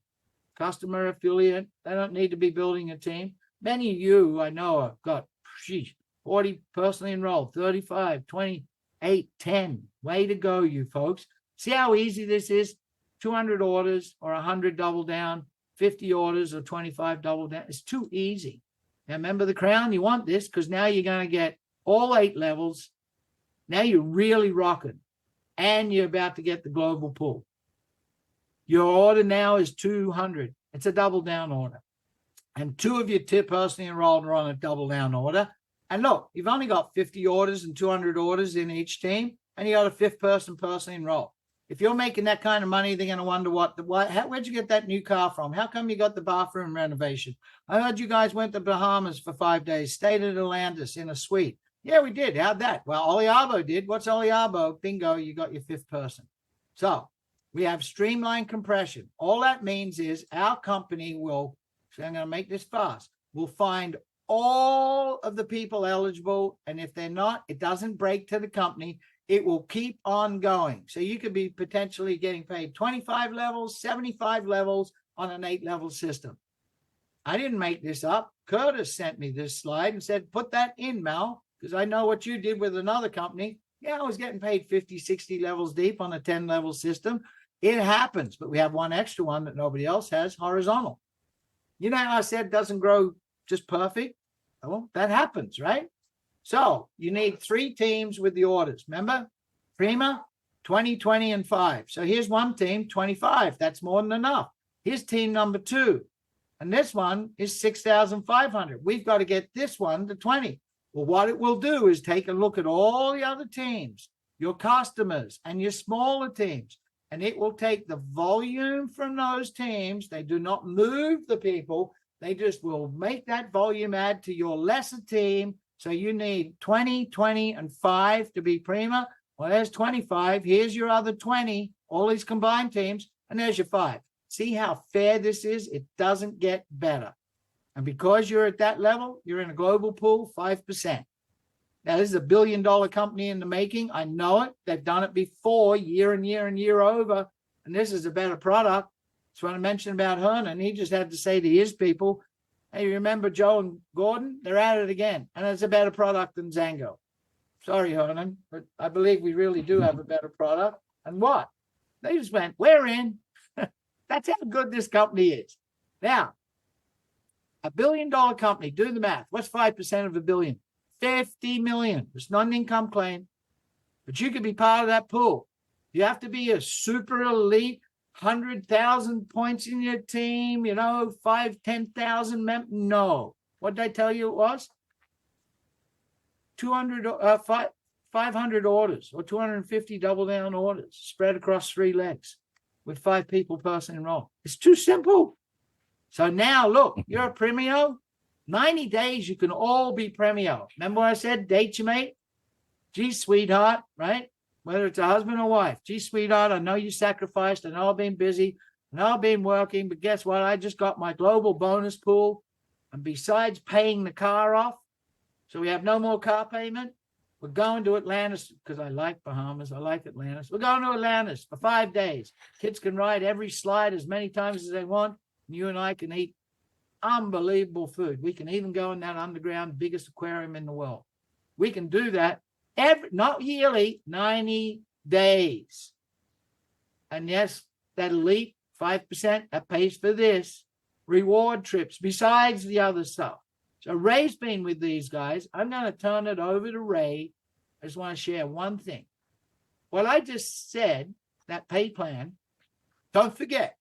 Customer affiliate. They don't need to be building a team. Many of you I know have got 40 personally enrolled, 35, 28, 10. Way to go, you folks. See how easy this is? 200 orders or 100 double down, 50 orders or 25 double down. It's too easy. Now, remember the crown? You want this because now you're going to get all 8 levels Now you're really rocking, and you're about to get the global pull. Your order now is 200. It's a double down order. And 2 of your personally enrolled are on a double down order. And look, you've only got 50 orders and 200 orders in each team, and you got a 5th person personally enrolled. If you're making that kind of money, they're going to wonder where'd you get that new car from? How come you got the bathroom renovation? I heard you guys went to Bahamas for 5 days, stayed at Atlantis in a suite. Yeah, we did. How'd that? Well, Oliabo did. What's Oliabo? Bingo, you got your 5th person. So we have streamlined compression. All that means is our company will, so I'm going to make this fast, will find all of the people eligible. And if they're not, it doesn't break to the company. It will keep on going. So you could be potentially getting paid 25 levels, 75 levels on an 8-level system. I didn't make this up. Curtis sent me this slide and said, put that in, Mel, because I know what you did with another company. Yeah, I was getting paid 50, 60 levels deep on a 10-level system. It happens, but we have one extra one that nobody else has, horizontal. You know how I said doesn't grow just perfect? Well, that happens, right? So you need 3 teams with the orders. Remember? Prima, 20, 20, and 5. So here's one team, 25. That's more than enough. Here's team number 2. And this one is 6,500. We've got to get this one to 20. Well, what it will do is take a look at all the other teams, your customers, and your smaller teams. And it will take the volume from those teams. They do not move the people. They just will make that volume add to your lesser team. So you need 20, 20, and 5 to be prima. Well, there's 25. Here's your other 20, all these combined teams. And there's your 5. See how fair this is? It doesn't get better. And because you're at that level, you're in a global pool, 5%. Now, this is $1 billion company in the making. I know it. They've done it before, year and year and year over. And this is a better product. That's what I mentioned about Hernan. He just had to say to his people, hey, remember Joe and Gordon? They're at it again. And it's a better product than XANGO. Sorry, Hernan, but I believe we really do have a better product. And what? They just went, we're in. That's how good this company is. Now, $1 billion company, do the math. What's 5% of $1 billion? 50 million. It's not an income claim, but you could be part of that pool. You have to be a super elite, 100,000 points in your team, 10,000 members. No. What did I tell you it was? 500 orders or 250 double down orders spread across 3 legs with 5 people person enrolled. It's too simple. So now look, you're a Premio. 90 days, you can all be Premio. Remember what I said? Date your mate. Gee, sweetheart, right? Whether it's a husband or wife. Gee, sweetheart, I know you sacrificed. I know I've been busy. I know I've been working. But guess what? I just got my global bonus pool. And besides paying the car off, so we have no more car payment, we're going to Atlantis because I like Bahamas. I like Atlantis. We're going to Atlantis for 5 days. Kids can ride every slide as many times as they want. And you and I can eat unbelievable food. We can even go in that underground biggest aquarium in the world. We can do that not yearly, 90 days. And yes, that elite 5% that pays for this reward trips besides the other stuff. So Ray's been with these guys. I'm going to turn it over to Ray. I just want to share one thing. What I just said, that pay plan, don't forget,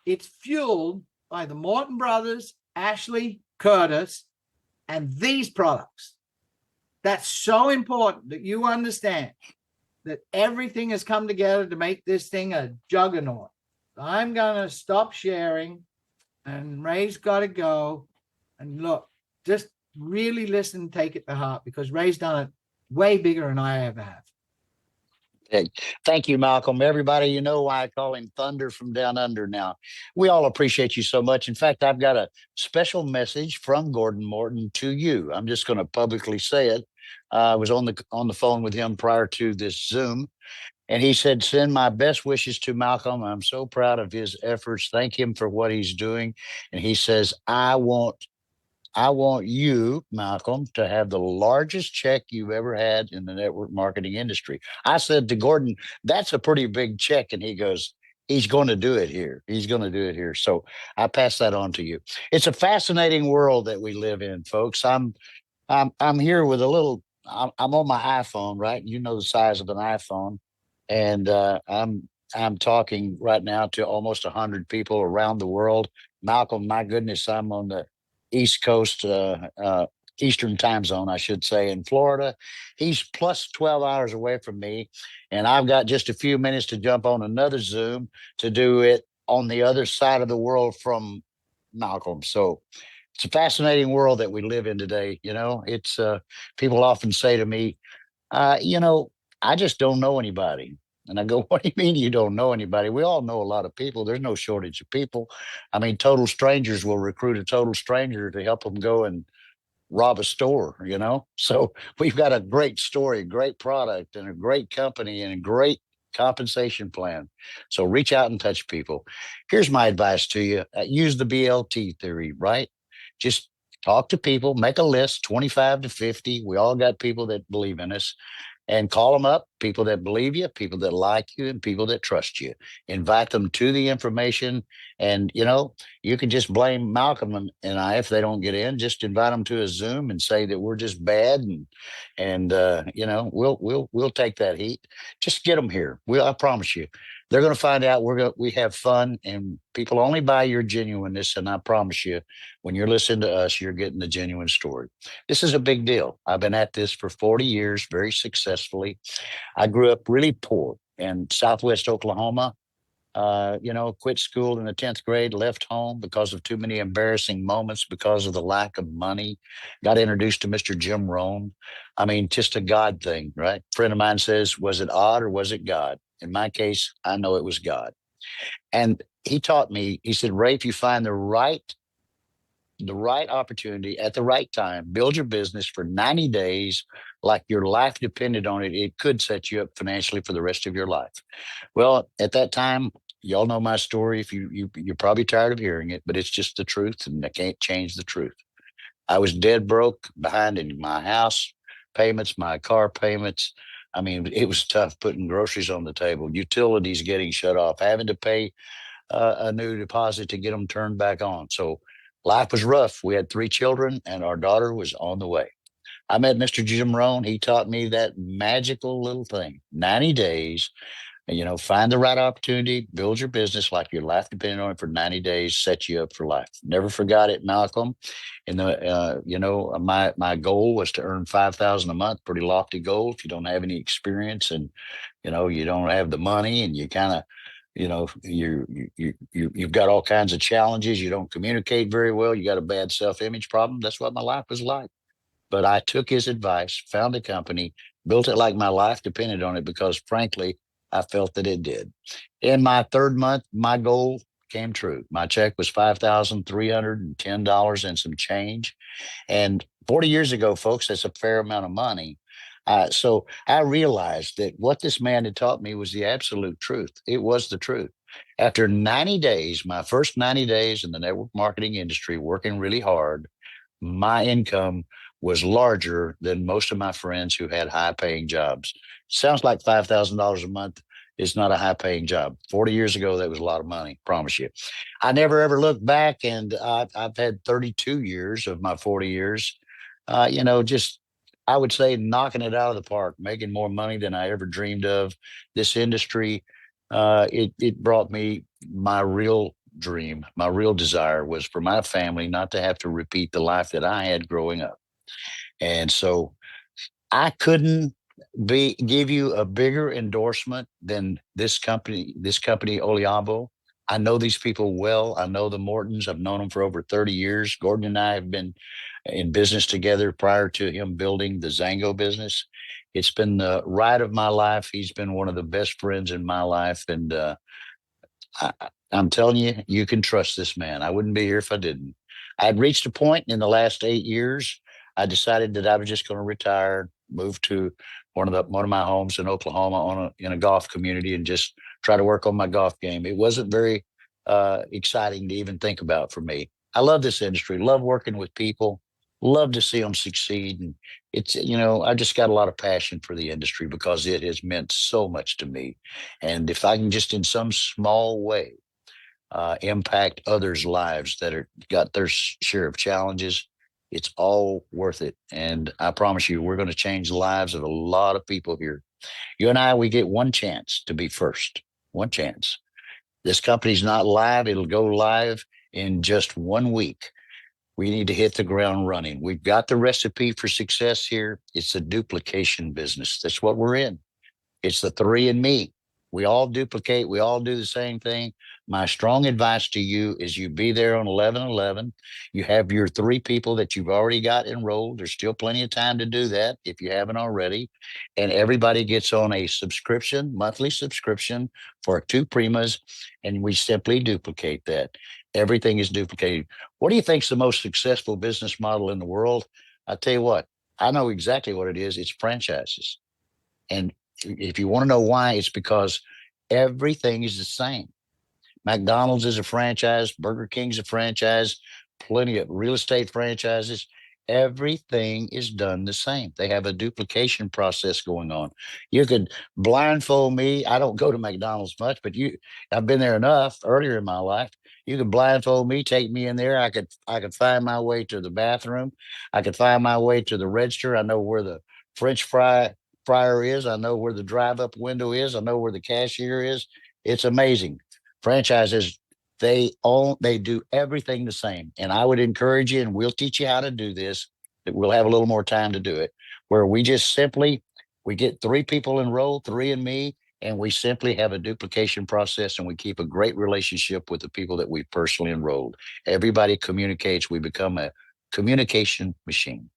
it's fueled by the Morton brothers, Ashley, Curtis, and these products. That's so important that you understand that everything has come together to make this thing a juggernaut. I'm going to stop sharing, and Ray's got to go. And look, just really listen and take it to heart, because Ray's done it way bigger than I ever have. Thank you, Malcolm. Everybody, you know why I call him Thunder from Down Under now. We all appreciate you so much. In fact, I've got a special message from Gordon Morton to you. I'm just going to publicly say it. I was on the phone with him prior to this Zoom, and he said, send my best wishes to Malcolm. I'm so proud of his efforts. Thank him for what he's doing. And he says, I want you, Malcolm, to have the largest check you've ever had in the network marketing industry. I said to Gordon, that's a pretty big check. And he goes, he's going to do it here. He's going to do it here. So I pass that on to you. It's a fascinating world that we live in, folks. I'm here with a little I'm on my iPhone, right? You know the size of an iPhone, and I'm talking right now to almost 100 people around the world. Malcolm, my goodness, I'm on the East Coast, Eastern time zone, I should say, in Florida. He's plus 12 hours away from me, and I've got just a few minutes to jump on another Zoom to do it on the other side of the world from Malcolm. So it's a fascinating world that we live in today. It's people often say to me, you know, I just don't know anybody. And I go, what do you mean you don't know anybody? We all know a lot of people. There's no shortage of people. I mean, total strangers will recruit a total stranger to help them go and rob a store. So we've got a great story, great product, and a great company, and a great compensation plan. So reach out and touch people. Here's my advice to you. Use the BLT theory, right? Just talk to people, make a list, 25 to 50. We all got people that believe in us, and call them up, people that believe you, people that like you, and people that trust you. Invite them to the information. And, you can just blame Malcolm and I if they don't get in. Just invite them to a Zoom and say that we're just bad. And we'll take that heat. Just get them here. I promise you. They're going to find out we have fun, and people only buy your genuineness. And I promise you, when you're listening to us, you're getting the genuine story. This is a big deal. I've been at this for 40 years, very successfully. I grew up really poor in Southwest Oklahoma. Quit school in the 10th grade, left home because of too many embarrassing moments, because of the lack of money. Got introduced to Mr. Jim Rohn. I mean, just a God thing, right? A friend of mine says, was it odd or was it God? In my case, I know it was God. And he taught me, he said, Ray, if you find the right opportunity at the right time, build your business for 90 days, like your life depended on it. It could set you up financially for the rest of your life. Well, at that time, y'all know my story. If you're probably tired of hearing it, but it's just the truth, and I can't change the truth. I was dead broke, behind in my house payments, my car payments. I mean, it was tough putting groceries on the table, utilities getting shut off, having to pay a new deposit to get them turned back on. So life was rough. We had 3 children, and our daughter was on the way. I met Mr. Jim Rohn. He taught me that magical little thing, 90 days. And, find the right opportunity, build your business like your life depending on it for 90 days, set you up for life. Never forgot it, Malcolm. My goal was to earn 5,000 a month, pretty lofty goal. If you don't have any experience, and, you don't have the money, and you kind of, you've got all kinds of challenges. You don't communicate very well. You got a bad self-image problem. That's what my life was like. But I took his advice, found a company, built it like my life depended on it, because frankly, I felt that it did. In my third month, my goal came true. My check was $5,310 and some change. And 40 years ago, folks, that's a fair amount of money. So I realized that what this man had taught me was the absolute truth. It was the truth. After 90 days, my first 90 days in the network marketing industry, working really hard, my income was larger than most of my friends who had high paying jobs. Sounds like $5,000 a month is not a high paying job. 40 years ago, that was a lot of money, promise you. I never ever looked back, and I've had 32 years of my 40 years, just, I would say, knocking it out of the park, making more money than I ever dreamed of. This industry, it brought me my real dream. My real desire was for my family not to have to repeat the life that I had growing up. And so I couldn't give you a bigger endorsement than this company, Oliabo. I know these people well. I know the Mortons. I've known them for over 30 years. Gordon and I have been in business together prior to him building the XANGO business. It's been the ride of my life. He's been one of the best friends in my life. And I, I'm telling you, you can trust this man. I wouldn't be here if I didn't. I had reached a point in the last 8 years. I decided that I was just going to retire, move to one of my homes in Oklahoma in a golf community, and just try to work on my golf game. It wasn't very exciting to even think about for me. I love this industry, love working with people, love to see them succeed. And I just got a lot of passion for the industry because it has meant so much to me. And if I can just in some small way impact others' lives that are got their share of challenges, It's all worth it. And I promise you, we're going to change the lives of a lot of people here. You and I, we get one chance to be first. One chance. This company's not live. It'll go live in just 1 week. We need to hit the ground running. We've got the recipe for success here. It's a duplication business. That's what we're in. It's the three and me. We all duplicate. We all do the same thing. My strong advice to you is you be there on 11/11. You have your three people that you've already got enrolled. There's still plenty of time to do that if you haven't already. And everybody gets on a subscription, monthly subscription for two primas. And we simply duplicate that. Everything is duplicated. What do you think is the most successful business model in the world? I tell you what, I know exactly what it is. It's franchises. And if you want to know why, it's because everything is the same. McDonald's is a franchise, Burger King's a franchise, plenty of real estate franchises. Everything is done the same. They have a duplication process going on. You could blindfold me. I don't go to McDonald's much, but I've been there enough earlier in my life. You could blindfold me, take me in there. I could find my way to the bathroom. I could find my way to the register. I know where the French fryer is. I know where the drive-up window is. I know where the cashier is. It's amazing. Franchises, they do everything the same. And I would encourage you, and we'll teach you how to do this, that we'll have a little more time to do it, where we get three people enrolled, three and me, and we simply have a duplication process, and we keep a great relationship with the people that we personally enrolled. Everybody communicates. We become a communication machine.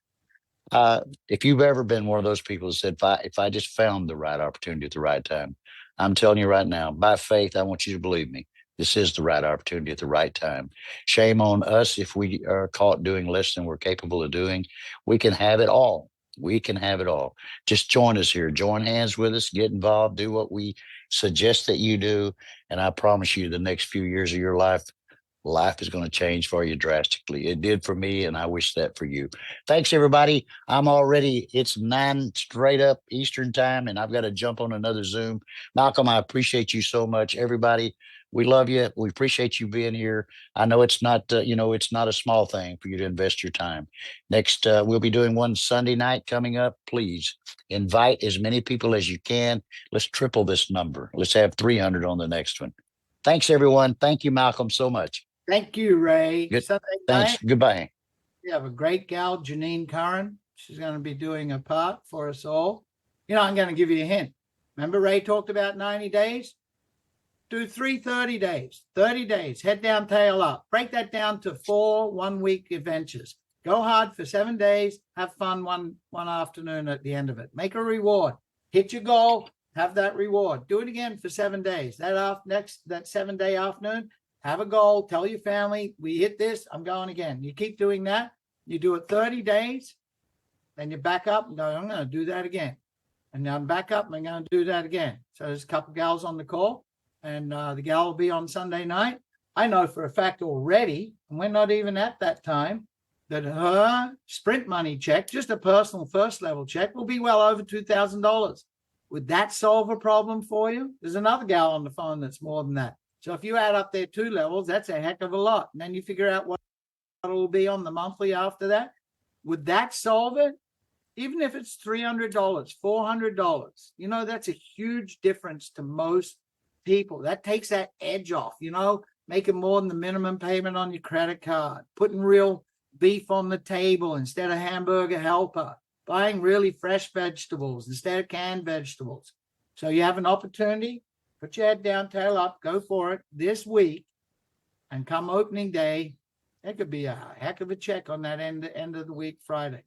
If you've ever been one of those people who said, if I just found the right opportunity at the right time, I'm telling you right now, by faith, I want you to believe me. This is the right opportunity at the right time. Shame on us if we are caught doing less than we're capable of doing. We can have it all. We can have it all. Just join us here. Join hands with us. Get involved. Do what we suggest that you do. And I promise you, the next few years of your life is going to change for you drastically. It did for me, and I wish that for you. Thanks, everybody. It's 9 straight up Eastern time, and I've got to jump on another Zoom. Malcolm, I appreciate you so much. Everybody, we love you. We appreciate you being here. I know it's not, it's not a small thing for you to invest your time. Next, we'll be doing one Sunday night coming up. Please invite as many people as you can. Let's triple this number. Let's have 300 on the next one. Thanks, everyone. Thank you, Malcolm, so much. Thank you, Ray. Good. Sunday Thanks. night, Goodbye. we have a great gal, Janine Curran. She's going to be doing a part for us all. I'm going to give you a hint. Remember Ray talked about 90 days? Do 30 days, 30 days, head down, tail up. Break that down to 4 1-week adventures. Go hard for 7 days. Have fun one afternoon at the end of it. Make a reward. Hit your goal. Have that reward. Do it again for 7 days. That 7-day afternoon, have a goal. Tell your family, we hit this. I'm going again. You keep doing that. You do it 30 days. Then you back up and go, I'm going to do that again. And now I'm back up and I'm going to do that again. So there's a couple gals on the call, and the gal will be on Sunday night. I know for a fact already, and we're not even at that time, that her sprint money check, just a personal first level check, will be well over $2,000. Would that solve a problem for you? There's another gal on the phone that's more than that. So if you add up their 2 levels, that's a heck of a lot. And then you figure out what it will be on the monthly after that. Would that solve it? Even if it's $300, $400, that's a huge difference to most people. That takes that edge off, making more than the minimum payment on your credit card, putting real beef on the table instead of hamburger helper, buying really fresh vegetables instead of canned vegetables. So you have an opportunity. Put your head down, tail up, go for it this week, and come opening day, it could be a heck of a check on that end of the week, Friday.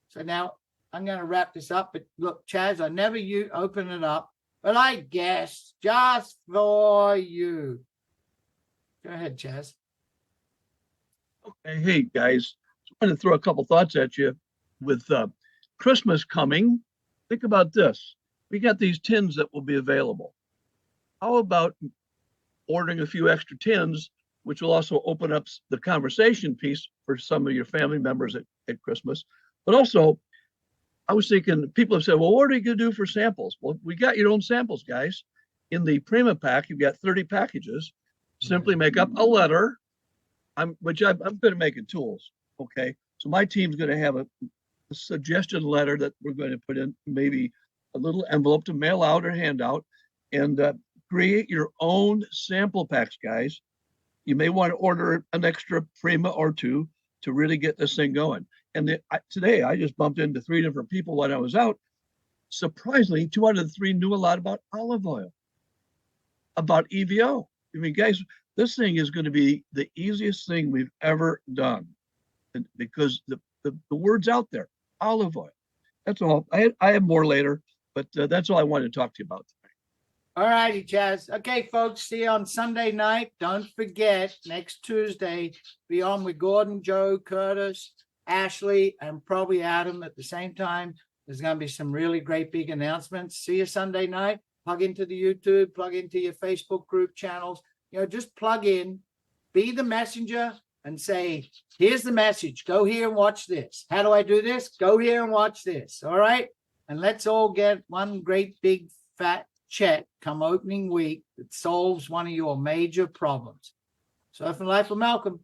So now I'm going to wrap this up. But look, Chaz, I never open it up, but I guess just for you. Go ahead, Chaz. Okay, hey guys, I'm going to throw a couple thoughts at you with Christmas coming. Think about this. We got these tins that will be available. How about ordering a few extra tins, which will also open up the conversation piece for some of your family members at Christmas. But also, I was thinking, people have said, well, what are you going to do for samples? Well, we got your own samples, guys. In the Prima Pack, you've got 30 packages. Simply make up a letter, which I'm going to make in tools, okay? So my team's going to have a suggestion letter that we're going to put in maybe a little envelope to mail out or hand out, and create your own sample packs, guys. You may want to order an extra Prima or two to really get this thing going. And today I just bumped into 3 different people when I was out. Surprisingly, 2 out of the 3 knew a lot about olive oil, about EVO. I mean, guys, this thing is going to be the easiest thing we've ever done, and because the word's out there, olive oil. That's all. I have more later, but that's all I wanted to talk to you about today. All righty, Chaz. Okay, folks, see you on Sunday night. Don't forget, next Tuesday, be on with Gordon, Joe, Curtis, Ashley, and probably Adam at the same time. There's going to be some really great big announcements. See you Sunday night. Plug into the YouTube, plug into your Facebook group channels. Just plug in, be the messenger, and say, here's the message. Go here and watch this. How do I do this? Go here and watch this. All right? And let's all get one great big fat check come opening week that solves one of your major problems. Surf and Life with Malcolm.